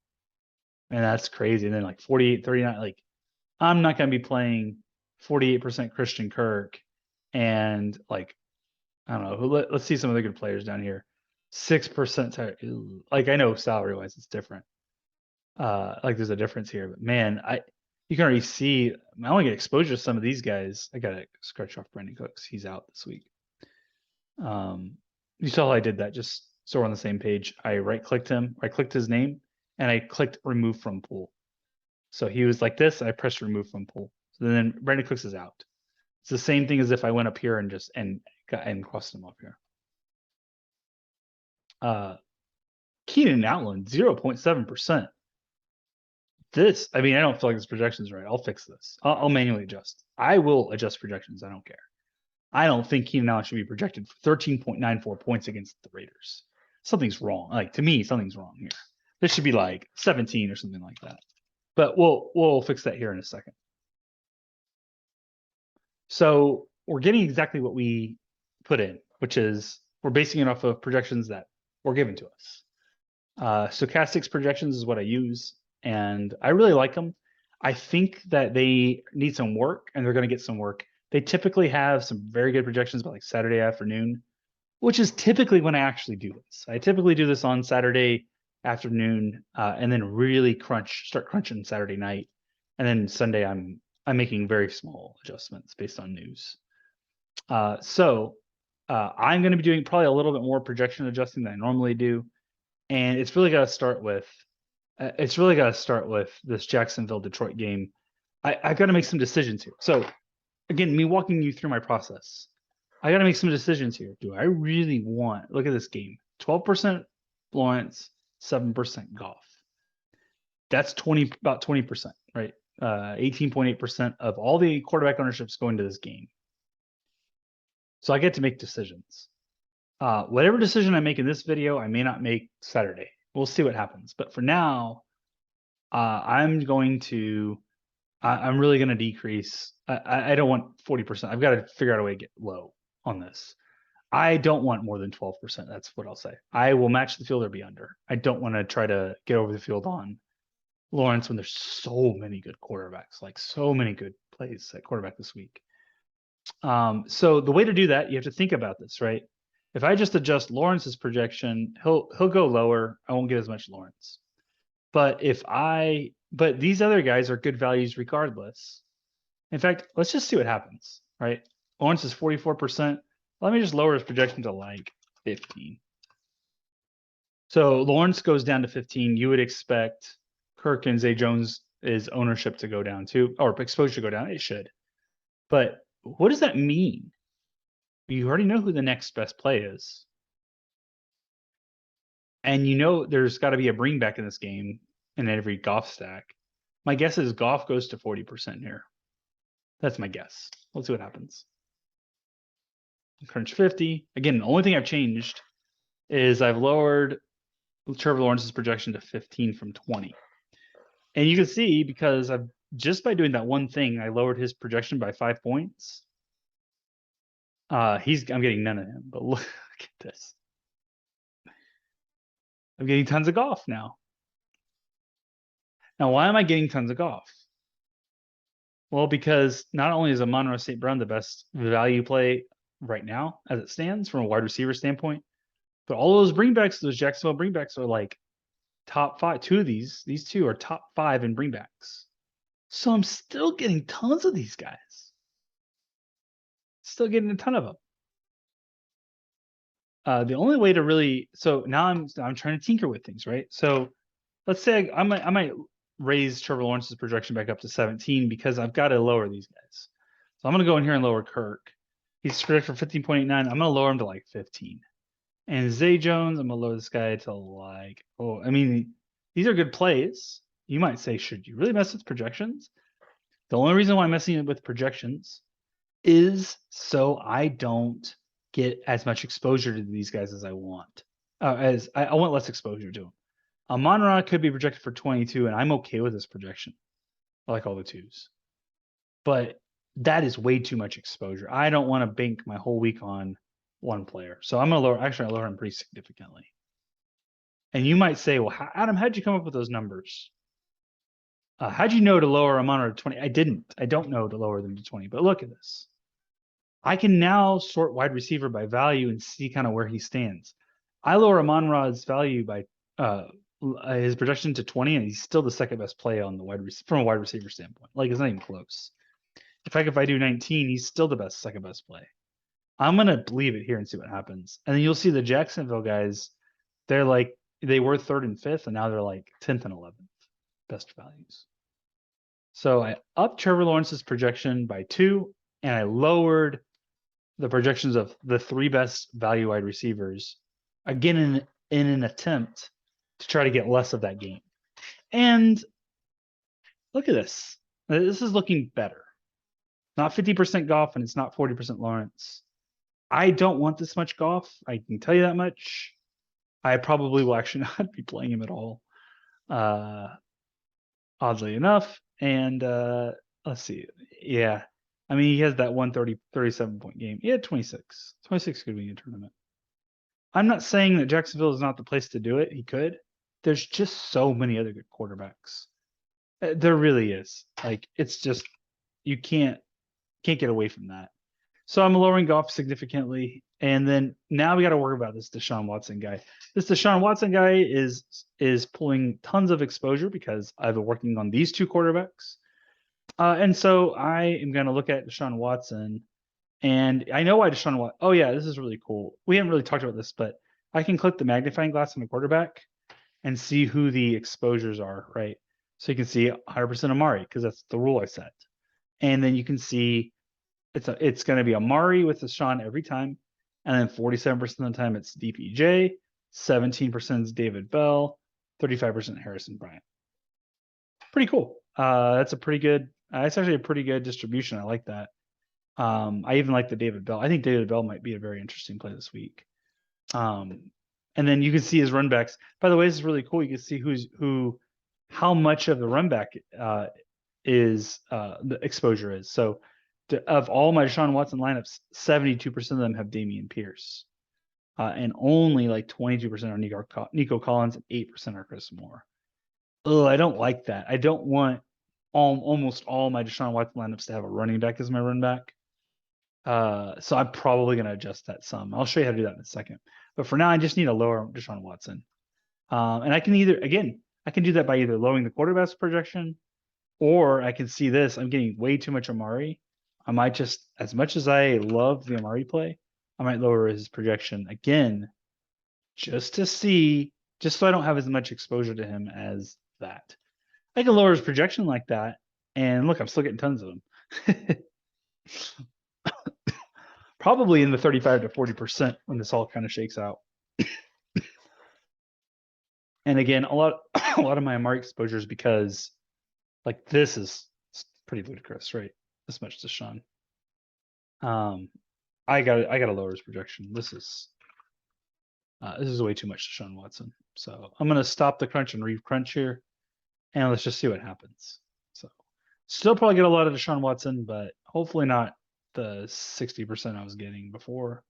man, that's crazy. And then like 48, 39, like I'm not going to be playing 48% Christian Kirk and like, I don't know. Let's see some of the good players down here. 6%. Like I know salary wise, it's different. Like there's a difference here, but man, you can already see I only get exposure to some of these guys. I got to scratch off Brandon Cooks. He's out this week. You saw how I did that, just so we're on the same page. I right-clicked him, I clicked his name, and I clicked remove from pool. So he was like this, I pressed remove from pool. So then Brandon Cooks is out. It's the same thing as if I went up here and just and crossed him up here. Keenan Allen, 0.7%. This, I mean, I don't feel like this projection is right. I'll fix this. I'll manually adjust. I will adjust projections. I don't care. I don't think Keenan Allen should be projected for 13.94 points against the Raiders. Something's wrong. Like, to me, something's wrong here. This should be like 17 or something like that. But we'll fix that here in a second. So we're getting exactly what we put in, which is we're basing it off of projections that were given to us. Stochastics projections is what I use, and I really like them. I think that they need some work, and they're going to get some work. They typically have some very good projections by like Saturday afternoon, which is typically when I actually do this. I typically do this on Saturday afternoon, and then really start crunching Saturday night, and then Sunday I'm making very small adjustments based on news. So I'm going to be doing probably a little bit more projection adjusting than I normally do, and it's really got to start with this Jacksonville Detroit game. I got to make some decisions here. So again, me walking you through my process, I got to make some decisions here. Do I really want? Look at this game: 12% Lawrence, 7% Goff. That's about 20%, right? 18.8% of all the quarterback ownerships going to this game. So I get to make decisions. Whatever decision I make in this video, I may not make Saturday. We'll see what happens. But for now, I'm really going to decrease. I don't want 40%. I've got to figure out a way to get low on this. I don't want more than 12%. That's what I'll say. I will match the field or be under. I don't want to try to get over the field on Lawrence when there's so many good quarterbacks, like so many good plays at quarterback this week. So the way to do that, you have to think about this, right? If I just adjust Lawrence's projection, he'll go lower. I won't get as much Lawrence. But but these other guys are good values regardless. In fact, let's just see what happens, right? Lawrence is 44%. Let me just lower his projection to like 15. So Lawrence goes down to 15. You would expect Kirk and Zay Jones' ownership to go down too, or exposure to go down. It should. But what does that mean? You already know who the next best play is. And you know there's got to be a bring back in this game in every Goff stack. My guess is Goff goes to 40% here. That's my guess. Let's see what happens. Crunch 50. Again, the only thing I've changed is I've lowered Trevor Lawrence's projection to 15 from 20. And you can see, because just by doing that one thing, I lowered his projection by 5 points. I'm getting none of him, but look at this. I'm getting tons of Goff now. Now, why am I getting tons of Goff? Well, because not only is Amon-Ra St. Brown the best value play right now, as it stands from a wide receiver standpoint, but all those bringbacks, those Jacksonville bringbacks, are like top 5. Two of these two are top 5 in bringbacks. So I'm still getting tons of these guys. Still getting a ton of them. The only way to really, so now I'm trying to tinker with things, right? So let's say I might raise Trevor Lawrence's projection back up to 17 because I've got to lower these guys. So I'm going to go in here and lower Kirk. He's projected for 15.89. I'm going to lower him to like 15. And Zay Jones, I'm going to lower this guy to like, these are good plays. You might say, should you really mess with projections? The only reason why I'm messing with projections is so I don't get as much exposure to these guys as I want. As I want less exposure to them. Amon-Ra could be projected for 22, and I'm okay with this projection. I like all the twos. But that is way too much exposure. I don't want to bank my whole week on one player. So I'm going to lower him pretty significantly. And you might say, well, Adam, how'd you come up with those numbers? How'd you know to lower Amon-Ra to 20? I didn't. I don't know to lower them to 20. But look at this. I can now sort wide receiver by value and see kind of where he stands. I lower Amon-Ra's value by his projection to 20, and he's still the second best play on the from a wide receiver standpoint. Like, it's not even close. In fact, if I do 19, he's still the second best play. I'm going to leave it here and see what happens. And then you'll see the Jacksonville guys, they're like, they were 3rd and 5th, and now they're like 10th and 11th best values. So I upped Trevor Lawrence's projection by 2, and I lowered the projections of the 3 best value wide receivers, again, in an attempt to try to get less of that game. And look at this. This is looking better. Not 50% Goff, and it's not 40% Lawrence. I don't want this much Goff. I can tell you that much. I probably will actually not be playing him at all, oddly enough. And let's see. Yeah. I mean, he has that 37-point game. He had 26. 26 could win a tournament. I'm not saying that Jacksonville is not the place to do it. He could. There's just so many other good quarterbacks. There really is. Like, it's just, you can't get away from that. So I'm lowering Goff significantly. And then now we got to worry about this Deshaun Watson guy. This Deshaun Watson guy is pulling tons of exposure because I've been working on these 2 quarterbacks. And so I am going to look at Deshaun Watson, and I know why Deshaun Watson. Oh yeah, this is really cool. We haven't really talked about this, but I can click the magnifying glass on the quarterback and see who the exposures are, right? So you can see 100% Amari because that's the rule I set. And then you can see it's going to be Amari with Deshaun every time. And then 47% of the time it's DPJ, 17% is David Bell, 35% Harrison Bryant. Pretty cool. That's a pretty good, it's actually a pretty good distribution. I like that. I even like the David Bell. I think David Bell might be a very interesting play this week. And then you can see his run backs. By the way, this is really cool. You can see how much of the run back is the exposure is. So of all my Deshaun Watson lineups, 72% of them have Dameon Pierce. And only like 22% are Nico Collins and 8% are Chris Moore. Oh, I don't like that. I don't want almost all my Deshaun Watson lineups to have a running back as my run back. So I'm probably going to adjust that some. I'll show you how to do that in a second. But for now, I just need to lower Deshaun Watson. And I can I can do that by either lowering the quarterback's projection, or I can see this. I'm getting way too much Amari. I might just, as much as I love the Amari play, I might lower his projection again, just to see, just so I don't have as much exposure to him as that. I can lower his projection like that, and look, I'm still getting tons of them. Probably in the 35 to 40% when this all kind of shakes out. And again, a lot of my Amari exposure is because, like, this is pretty ludicrous, right? This much to Sean. I gotta lower his projection. This is way too much to Sean Watson. So I'm gonna stop the crunch and re-crunch here, and let's just see what happens. So still probably get a lot of Deshaun Watson, but hopefully not the 60% I was getting before.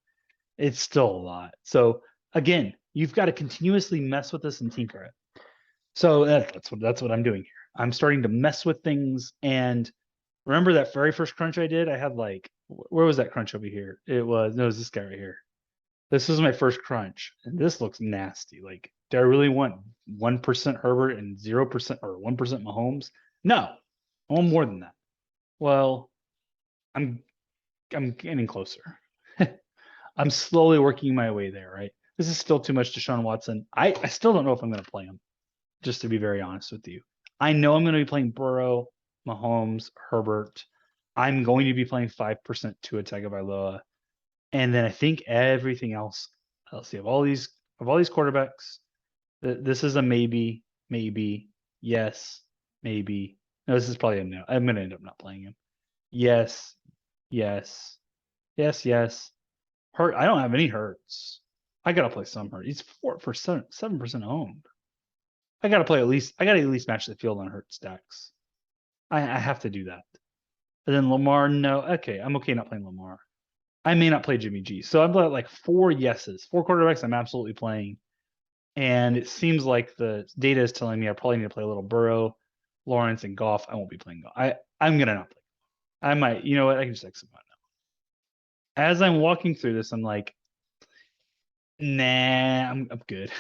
It's still a lot. So again, you've got to continuously mess with this and tinker it. So that's what I'm doing here. I'm starting to mess with things. And remember that very first crunch I did? I had like, where was that crunch over here? It was this guy right here. This was my first crunch, and this looks nasty. Like, do I really want 1% Herbert and 0% or 1% Mahomes? No, I want more than that. Well, I'm getting closer. I'm slowly working my way there, right? This is still too much Deshaun Watson. I still don't know if I'm going to play him, just to be very honest with you. I know I'm going to be playing Burrow, Mahomes, Herbert. I'm going to be playing 5% Tua Tagovailoa. And then I think everything else, let's see, of all these quarterbacks, this is a maybe, yes, maybe. No, this is probably a no. I'm going to end up not playing him. Yes. Hurt. I don't have any Hurts. I gotta play some Hurt. He's 7% owned. I gotta at least match the field on Hurt stacks. I have to do that. And then Lamar, no. Okay, I'm okay not playing Lamar. I may not play Jimmy G. So I've got like 4 yeses, 4 quarterbacks I'm absolutely playing. And it seems like the data is telling me I probably need to play a little Burrow, Lawrence, and Goff. I won't be playing Goff. I'm gonna not play. I might, you know what? I can just exit out now. As I'm walking through this, I'm like, nah, I'm good.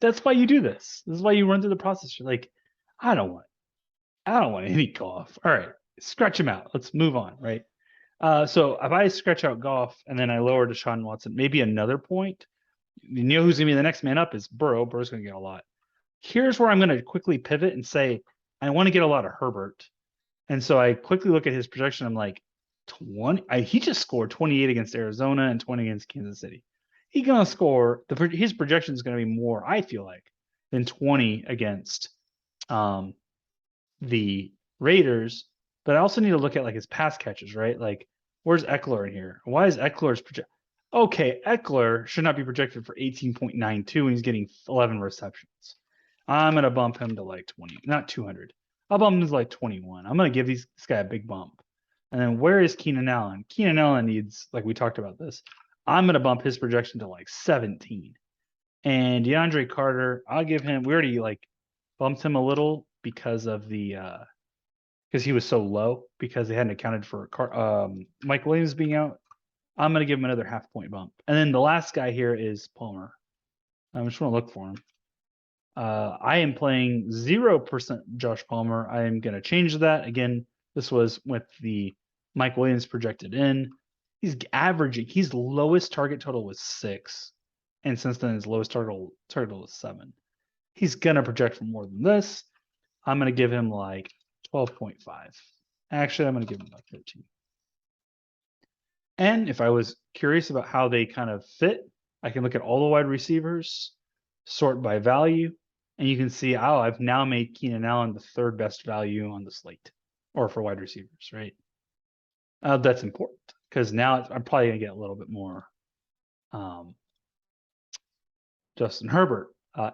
That's why you do this. This is why you run through the process. You're like, I don't want any Goff. All right, scratch him out. Let's move on, right? So if I scratch out Goff and then I lower Deshaun Watson, maybe another point, you know who's going to be the next man up is Burrow. Burrow's going to get a lot. Here's where I'm going to quickly pivot and say, I want to get a lot of Herbert. And so I quickly look at his projection. I'm like, 20. He just scored 28 against Arizona and 20 against Kansas City. He's going to score. His projection is going to be more, I feel like, than 20 against the Raiders. But I also need to look at like his pass catches, right? Like, where's Eckler in here? Why is Eckler's project? Okay, Eckler should not be projected for 18.92 and he's getting 11 receptions. I'm going to bump him to like 20, not 200. I'll bump him to like 21. I'm going to give this guy a big bump. And then where is Keenan Allen? Keenan Allen needs, like we talked about this, I'm going to bump his projection to like 17. And DeAndre Carter, I'll give him, we already like bumped him a little because of the, because he was so low because they hadn't accounted for Mike Williams being out. I'm going to give him another half point bump. And then the last guy here is Palmer. I just want to look for him. I am playing 0% Josh Palmer. I am going to change that. Again, this was with the Mike Williams projected in. He's averaging, his lowest target total was 6. And since then, his lowest target was 7. He's going to project for more than this. I'm going to give him like 12.5. Actually, I'm going to give him like 13. And if I was curious about how they kind of fit, I can look at all the wide receivers, sort by value, and you can see, oh, I've now made Keenan Allen the 3rd best value on the slate, or for wide receivers, right? That's important because now I'm probably going to get a little bit more Justin Herbert.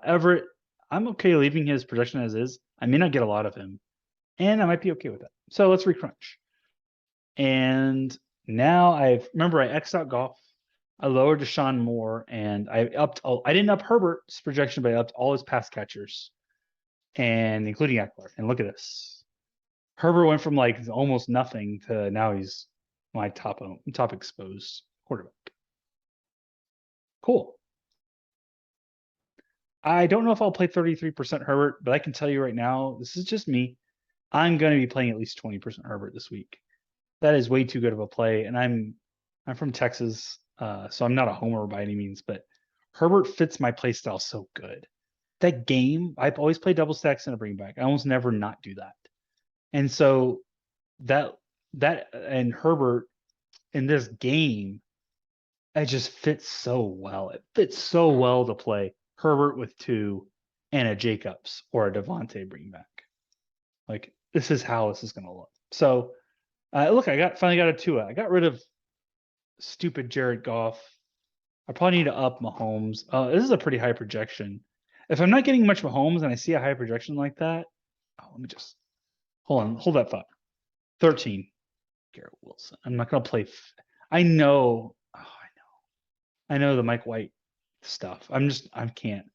Everett, I'm okay leaving his projection as is. I may not get a lot of him, and I might be okay with that. So let's recrunch. And now I X'd out Goff. I lowered Deshaun Moore, and I didn't up Herbert's projection, but I upped all his pass catchers, and including Eckler. And look at this. Herbert went from like almost nothing to now he's my top exposed quarterback. Cool. I don't know if I'll play 33% Herbert, but I can tell you right now, this is just me. I'm going to be playing at least 20% Herbert this week. That is way too good of a play, and I'm from Texas, so I'm not a homer by any means, but Herbert fits my play style so good. That game, I've always played double stacks and a bring back. I almost never not do that. And so that and Herbert in this game, it just fits so well. It fits so well to play Herbert with 2 and a Jacobs or a Devontae bring back. Like, this is how this is going to look. So look, I finally got a Tua. I got rid of stupid Jared Goff. I probably need to up Mahomes. This is a pretty high projection. If I'm not getting much Mahomes and I see a high projection like that, let me just hold that thought. 13, Garrett Wilson. I'm not going to play. I know the Mike White stuff. I can't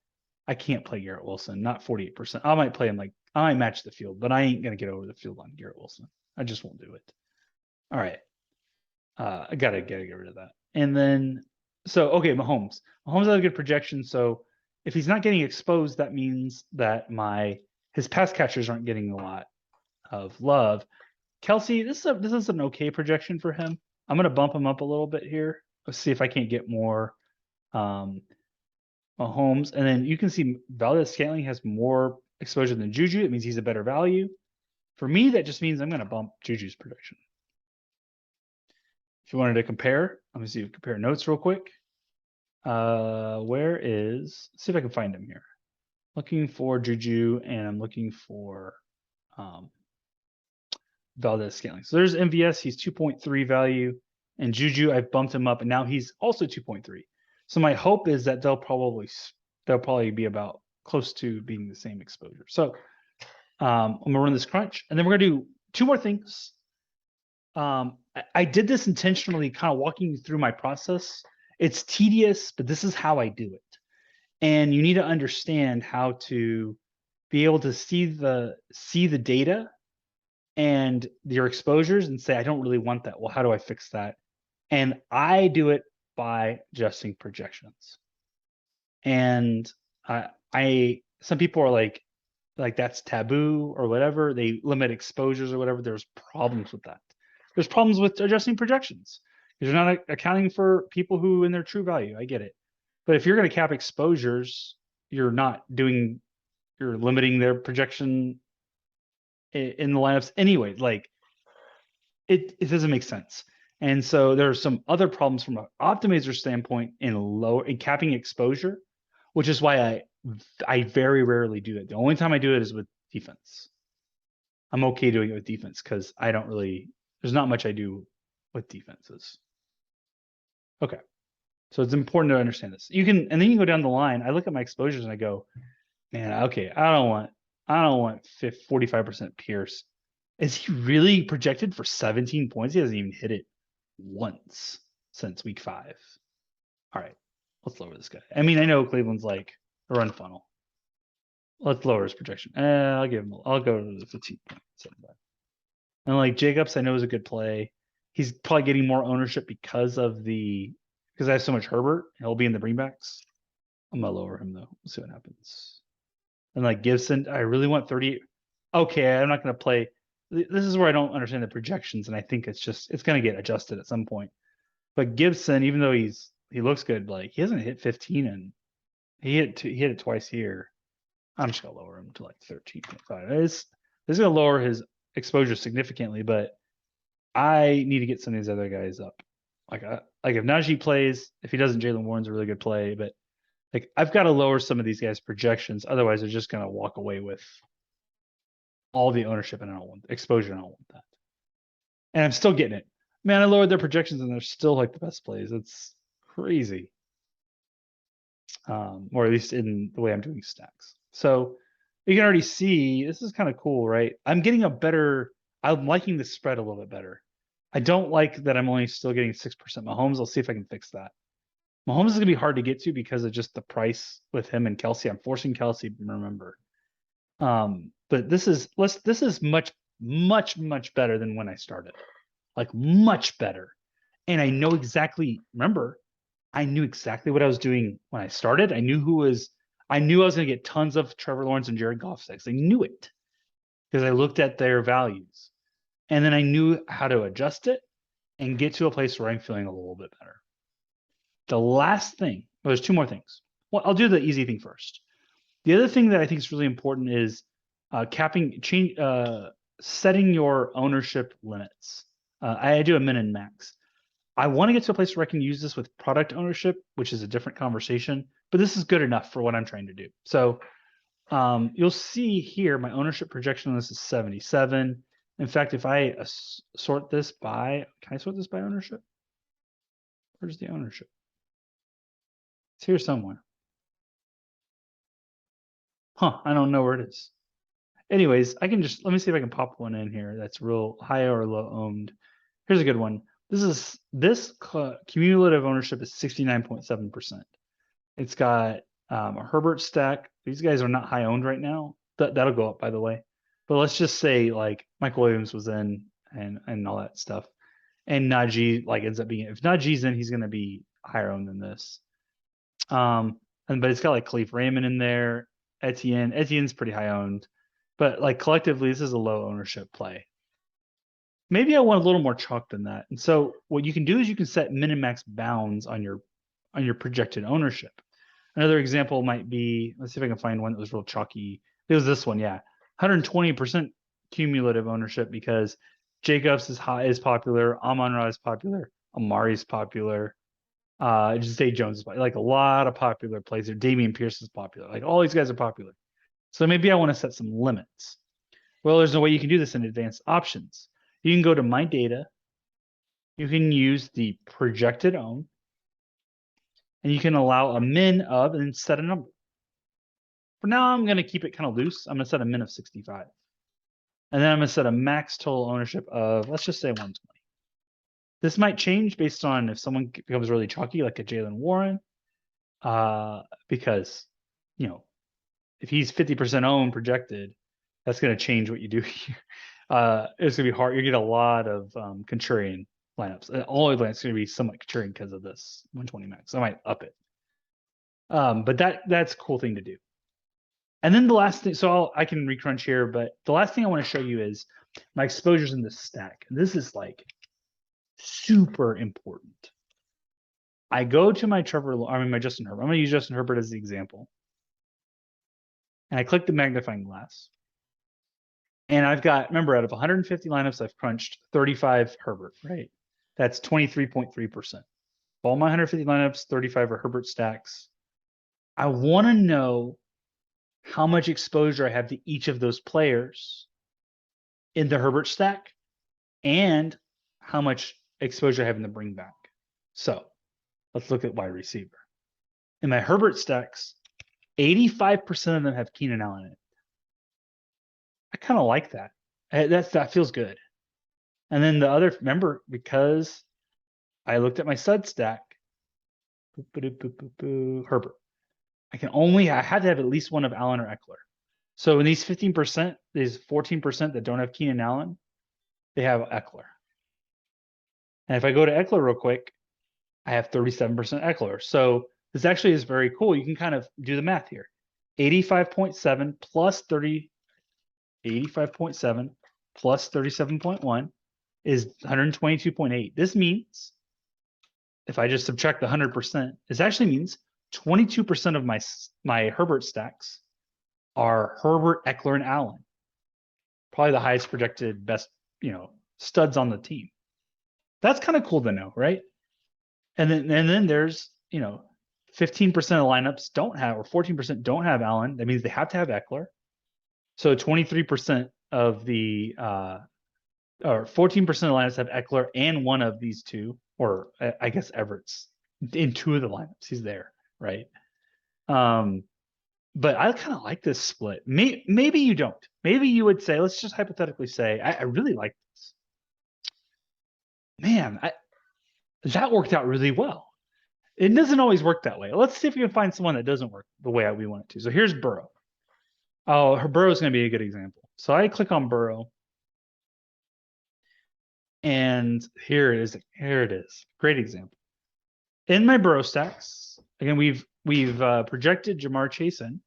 play Garrett Wilson. Not 48%. I might play him like I might match the field, but I ain't going to get over the field on Garrett Wilson. I just won't do it. All right. I gotta get rid of that. And then, so okay, Mahomes has a good projection. So if he's not getting exposed, that means that his pass catchers aren't getting a lot of love. Kelsey, this is an okay projection for him. I'm gonna bump him up a little bit here. Let's see if I can't get more Mahomes. And then you can see Valdez-Scantling has more exposure than Juju. It means he's a better value. For me, that just means I'm gonna bump Juju's projection. If you wanted to compare, let me see, compare notes real quick. Let's see if I can find him here. Looking for Juju, and I'm looking for Valdez-Scantling. So there's MVS, he's 2.3 value, and Juju, I've bumped him up, and now he's also 2.3. So my hope is that they'll probably be about close to being the same exposure. So I'm gonna run this crunch, and then we're gonna do 2 more things. I did this intentionally, kind of walking you through my process. It's tedious, but this is how I do it. And you need to understand how to be able to see the data and your exposures and say, I don't really want that. Well, how do I fix that? And I do it by adjusting projections. And some people are like that's taboo or whatever. They limit exposures or whatever. There's problems with that. There's problems with adjusting projections because you're not accounting for people who in their true value. I get it. But if you're going to cap exposures, you're limiting their projection in the lineups anyway. Like it doesn't make sense. And so there are some other problems from an optimizer standpoint in capping exposure, which is why I very rarely do it. The only time I do it is with defense. I'm okay doing it with defense because there's not much I do with defenses. Okay. So it's important to understand this. And then you go down the line. I look at my exposures and I go, man, okay, I don't want 45% Pierce. Is he really projected for 17 points? He hasn't even hit it once since week 5. All right, let's lower this guy. I mean, I know Cleveland's like a run funnel. Let's lower his projection. I'll go to the 15.75. And like Jacobs, I know is a good play. He's probably getting more ownership because I have so much Herbert. He'll be in the bringbacks. I'm gonna lower him though. We'll see what happens. And like Gibson, I really want 38. Okay, I'm not gonna play. This is where I don't understand the projections, and I think it's gonna get adjusted at some point. But Gibson, even though he looks good, like he hasn't hit 15 and he hit it twice here. I'm just gonna lower him to like 13.5. This is gonna lower his exposure significantly, but I need to get some of these other guys up. Like if Najee plays, if he doesn't, Jalen Warren's a really good play, but like I've got to lower some of these guys' projections, otherwise they're just gonna walk away with all the ownership, and I don't want exposure. I don't want that. And I'm still getting it. Man, I lowered their projections, and they're still like the best plays. It's crazy. Or at least in the way I'm doing stacks. So you can already see this is kind of cool, right? I'm liking the spread a little bit better. I don't like that I'm only still getting 6% Mahomes. I'll see if I can fix that. Mahomes is going to be hard to get to because of just the price with him and Kelsey. I'm forcing Kelsey, remember. But this is much, much, much better than when I started. Like much better. And I know exactly, I knew exactly what I was doing when I started. I knew I was going to get tons of Trevor Lawrence and Jared Goff stacks. I knew it because I looked at their values. And then I knew how to adjust it and get to a place where I'm feeling a little bit better. The last thing, there's 2 more things. Well, I'll do the easy thing first. The other thing that I think is really important is setting your ownership limits. I do a min and max. I want to get to a place where I can use this with product ownership, which is a different conversation, but this is good enough for what I'm trying to do. So you'll see here, my ownership projection on this is 77. In fact, if I sort this by, can I sort this by ownership? Where's the ownership? It's here somewhere. I don't know where it is. Anyways, let me see if I can pop one in here that's real high or low owned. Here's a good one. This cumulative ownership is 69.7%. It's got a Herbert stack. These guys are not high owned right now. That'll go up, by the way. But let's just say like Michael Williams was in and all that stuff. And Najee ends up being, if Najee's in, he's going to be higher owned than this. But it's got like Khalif Raymond in there. Etienne's pretty high owned. But like collectively, this is a low ownership play. Maybe I want a little more chalk than that. And so what you can do is you can set min and max bounds on your projected ownership. Another example might be, let's see if I can find one that was real chalky. It was this one, yeah. 120% cumulative ownership because Jacobs is popular, Amon-Ra is popular, Amari is popular, Zay Jones is popular. Like a lot of popular plays there. Dameon Pierce is popular. Like all these guys are popular. So maybe I want to set some limits. Well, there's no way you can do this in advanced options. You can go to my data. You can use the projected own. And you can allow a min of and then set a number. For now, I'm going to keep it kind of loose. I'm going to set a min of 65. And then I'm going to set a max total ownership of, let's just say 120. This might change based on if someone becomes really chalky, like a Jalen Warren, because, if he's 50% owned projected, that's going to change what you do here. It's going to be hard. You get a lot of contrarian lineups. All of it's going to be somewhat contrarian because of this 120 max. I might up it. But that's a cool thing to do. And then the last thing, so I can recrunch here, but the last thing I want to show you is my exposures in the stack. This is like super important. I go to my my Justin Herbert. I'm going to use Justin Herbert as the example. And I click the magnifying glass. And I've got, remember, out of 150 lineups, I've crunched 35 Herbert, right? That's 23.3%. All my 150 lineups, 35 are Herbert stacks. I want to know how much exposure I have to each of those players in the Herbert stack and how much exposure I have in the bring back. So let's look at wide receiver. In my Herbert stacks, 85% of them have Keenan Allen in it. I kind of like that. That feels good. And then the other, remember, because I looked at my stud stack, Herbert. I had to have at least one of Allen or Eckler. So in these 15%, these 14% that don't have Keenan Allen, they have Eckler. And if I go to Eckler real quick, I have 37% Eckler. So this actually is very cool. You can kind of do the math here. 85.7 plus 85.7 plus 37.1 is 122.8. This means, if I just subtract the 100%, this actually means 22% of my Herbert stacks are Herbert, Eckler, and Allen. Probably the highest projected, best, studs on the team. That's kind of cool to know, right? And then there's, 15% of lineups don't have, or 14% don't have Allen. That means they have to have Eckler. So 23% of the, or 14% of the lineups have Eckler and one of these two, or I guess Everett's in two of the lineups. He's there, right? But I kind of like this split. Maybe you don't. Maybe you would say, let's just hypothetically say, I really like this. Man, that worked out really well. It doesn't always work that way. Let's see if we can find someone that doesn't work the way we want it to. So here's Burrow. Oh, Burrow is going to be a good example. So I click on Burrow. And here it is. Here it is. Great example. In my Burrow stacks, again, we've projected Jamar Chase in.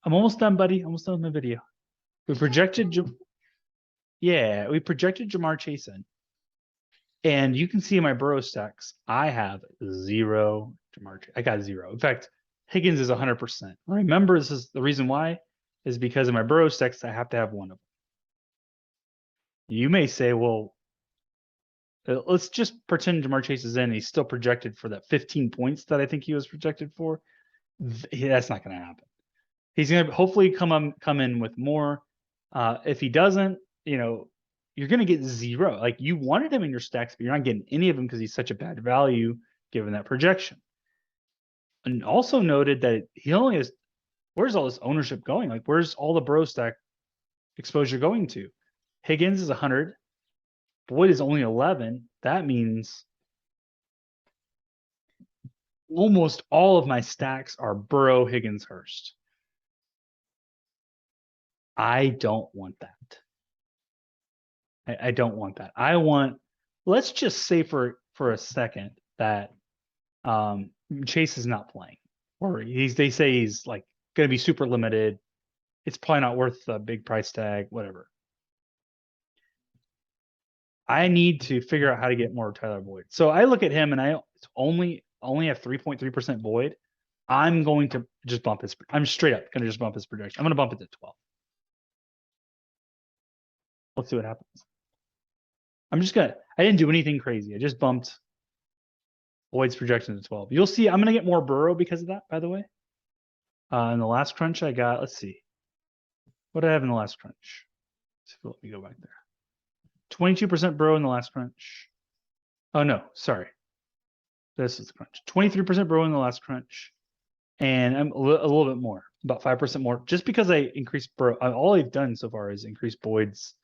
I'm almost done, buddy. Almost done with my video. We projected Jamar Chase in. And you can see in my Burrow stacks, I have 0 Jamar Chase. I got 0. In fact, Higgins is 100%. Remember, this is the reason why is because in my Burrow stacks, I have to have one of them. You may say, well, let's just pretend Jamar Chase is in. He's still projected for that 15 points that I think he was projected for. That's not going to happen. He's going to hopefully come in with more. If he doesn't, you're going to get 0. Like, you wanted him in your stacks, but you're not getting any of them because he's such a bad value given that projection. And also noted that he only has, where's all this ownership going? Like, where's all the Burrow stack exposure going to? Higgins is 100. Boyd is only 11. That means almost all of my stacks are Burrow, Higgins, Hurst. I don't want that. I don't want that. I want, let's just say for a second that Chase is not playing, or they say he's like going to be super limited. It's probably not worth the big price tag, whatever. I need to figure out how to get more Tyler Boyd. So I look at him and I only have 3.3% Boyd. I'm going to just bump his, I'm straight up going to just bump his projection. I'm going to bump it to 12. Let's see what happens. I didn't do anything crazy. I just bumped Boyd's projection to 12. You'll see I'm going to get more Burrow because of that, by the way. In the last crunch I got, let's see. What did I have in the last crunch? Let me go back there. 22% Burrow in the last crunch. Oh, no, sorry. This is the crunch. 23% Burrow in the last crunch. And I'm a little bit more, about 5% more, just because I increased Burrow. All I've done so far is increase Boyd's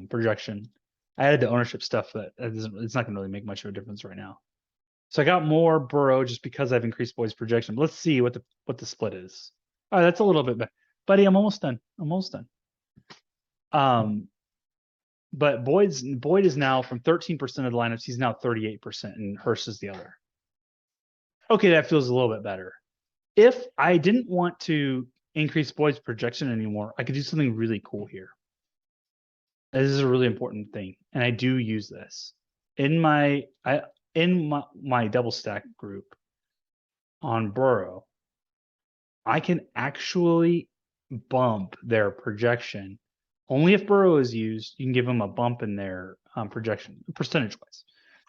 projection. I added the ownership stuff, but it's not going to really make much of a difference right now. So I got more Burrow just because I've increased Boyd's projection. But let's see what the split is. All right, that's a little bit better. Buddy, I'm almost done. But Boyd is now from 13% of the lineups, he's now 38%, and Hurst is the other. Okay, that feels a little bit better. If I didn't want to increase Boyd's projection anymore, I could do something really cool here. This is a really important thing, and I do use this. in my double stack group on Burrow, I can actually bump their projection. Only if Burrow is used, you can give them a bump in their projection, percentage-wise.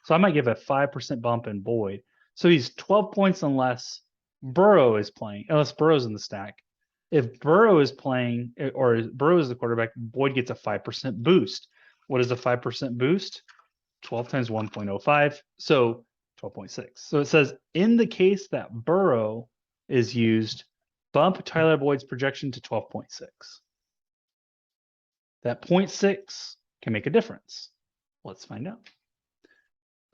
So I might give a 5% bump in Boyd. So he's 12 points unless Burrow is playing, unless Burrow's in the stack. If Burrow is playing, or Burrow is the quarterback, Boyd gets a 5% boost. What is a 5% boost? 12 times 1.05, so 12.6. So it says, in the case that Burrow is used, bump Tyler Boyd's projection to 12.6. That 0.6 can make a difference. Let's find out.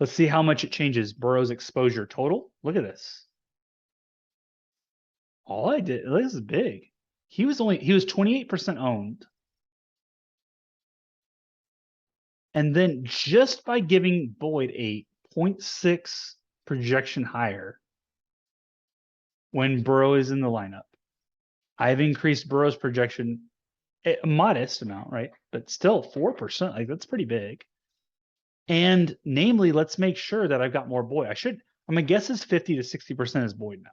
Let's see how much it changes Burrow's exposure total. Look at this. All I did, this is big. He was 28% owned. And then just by giving Boyd a 0.6 projection higher when Burrow is in the lineup, I've increased Burrow's projection a modest amount, right? But still 4%, like that's pretty big. And namely, let's make sure that I've got more Boyd. I'm gonna guess is 50 to 60% is Boyd now.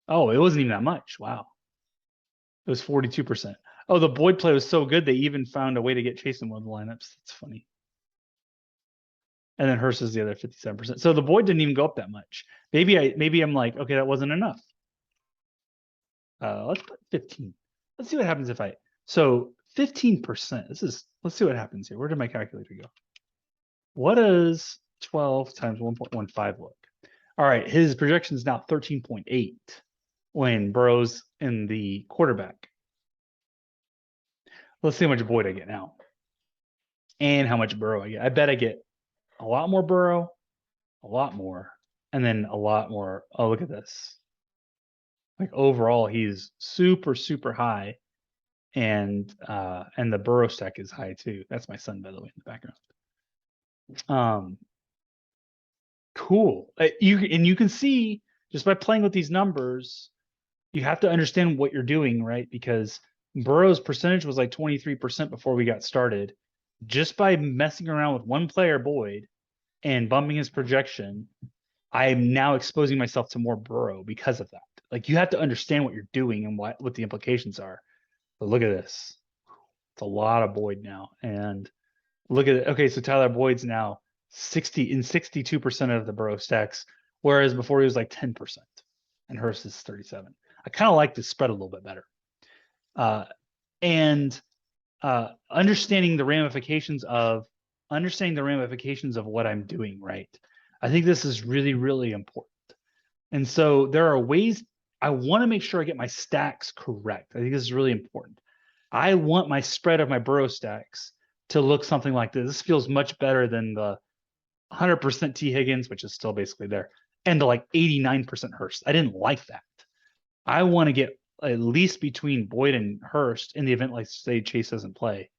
Oh, it wasn't even that much. Wow. It was 42%. Oh, the Boyd play was so good they even found a way to get Chase in one of the lineups. That's funny. And then Hurst is the other 57%. So the Boyd didn't even go up that much. Maybe I'm like, okay, that wasn't enough. Let's put 15. Let's see what happens if so 15%. Let's see what happens here. Where did my calculator go? What does 12 times 1.15 look? All right, his projection is now 13.8 when Burrow's in the quarterback. Let's see how much Boyd I get now. And how much Burrow I get. I bet I get a lot more Burrow, a lot more, and then a lot more. Oh, look at this. Like overall, he's super, super high. And the Burrow stack is high too. That's my son, by the way, in the background. Cool. You can see just by playing with these numbers, you have to understand what you're doing, right? Because Burrow's percentage was like 23% before we got started. Just by messing around with one player, Boyd, and bumping his projection, I am now exposing myself to more Burrow because of that. Like you have to understand what you're doing and what the implications are. But look at this. It's a lot of Boyd now. And look at it. Okay, so Tyler Boyd's now 62% of the Burrow stacks, whereas before he was like 10%. And Hurst is 37. I kind of like this spread a little bit better. And understanding the ramifications of what I'm doing, right? I think this is really, really important. And so there are ways I want to make sure I get my stacks correct. I think this is really important. I want my spread of my Burrow stacks to look something like this. This feels much better than the 100% T Higgins, which is still basically there, and the like 89% Hurst. I didn't like that. I want to get at least between Boyd and Hurst in the event, like say Chase doesn't play.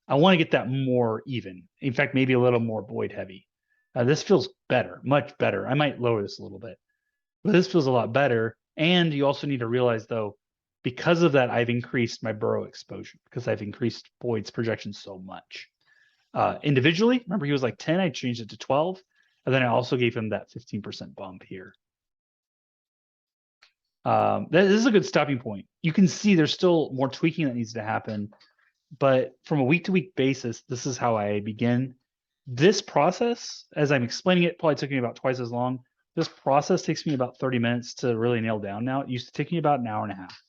I want to get that more even. In fact, maybe a little more Boyd heavy. This feels better, much better. I might lower this a little bit, but this feels a lot better. And you also need to realize, though, because of that, I've increased my Burrow exposure because I've increased Boyd's projection so much. Individually, remember he was like 10, I changed it to 12. And then I also gave him that 15% bump here. This is a good stopping point. You can see there's still more tweaking that needs to happen. But from a week-to-week basis, this is how I begin. This process, as I'm explaining it, probably took me about twice as long. This process takes me about 30 minutes to really nail down now. It used to take me about an hour and a half.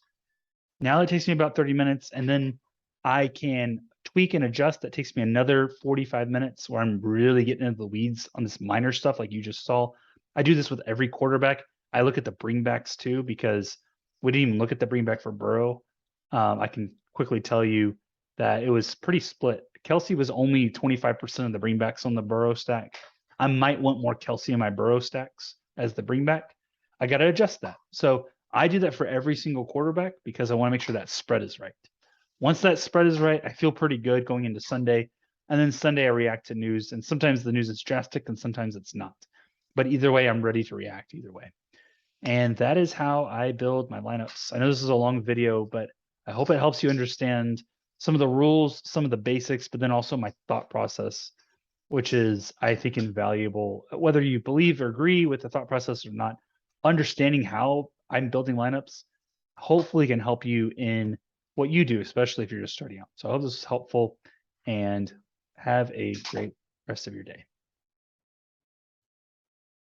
Now it takes me about 30 minutes, and then I can tweak and adjust. That takes me another 45 minutes where I'm really getting into the weeds on this minor stuff like you just saw. I do this with every quarterback. I look at the bringbacks too, because we didn't even look at the bringback for Burrow. I can quickly tell you that it was pretty split. Kelsey was only 25% of the bringbacks on the Burrow stack. I might want more Kelsey in my Burrow stacks as the bringback. I got to adjust that. So I do that for every single quarterback because I want to make sure that spread is right. Once that spread is right, I feel pretty good going into Sunday. And then Sunday, I react to news. And sometimes the news is drastic and sometimes it's not. But either way, I'm ready to react either way. And that is how I build my lineups. I know this is a long video, but I hope it helps you understand some of the rules, some of the basics, but then also my thought process which is, I think, invaluable. Whether you believe or agree with the thought process or not, understanding how I'm building lineups hopefully can help you in what you do, especially if you're just starting out. So I hope this is helpful, and have a great rest of your day.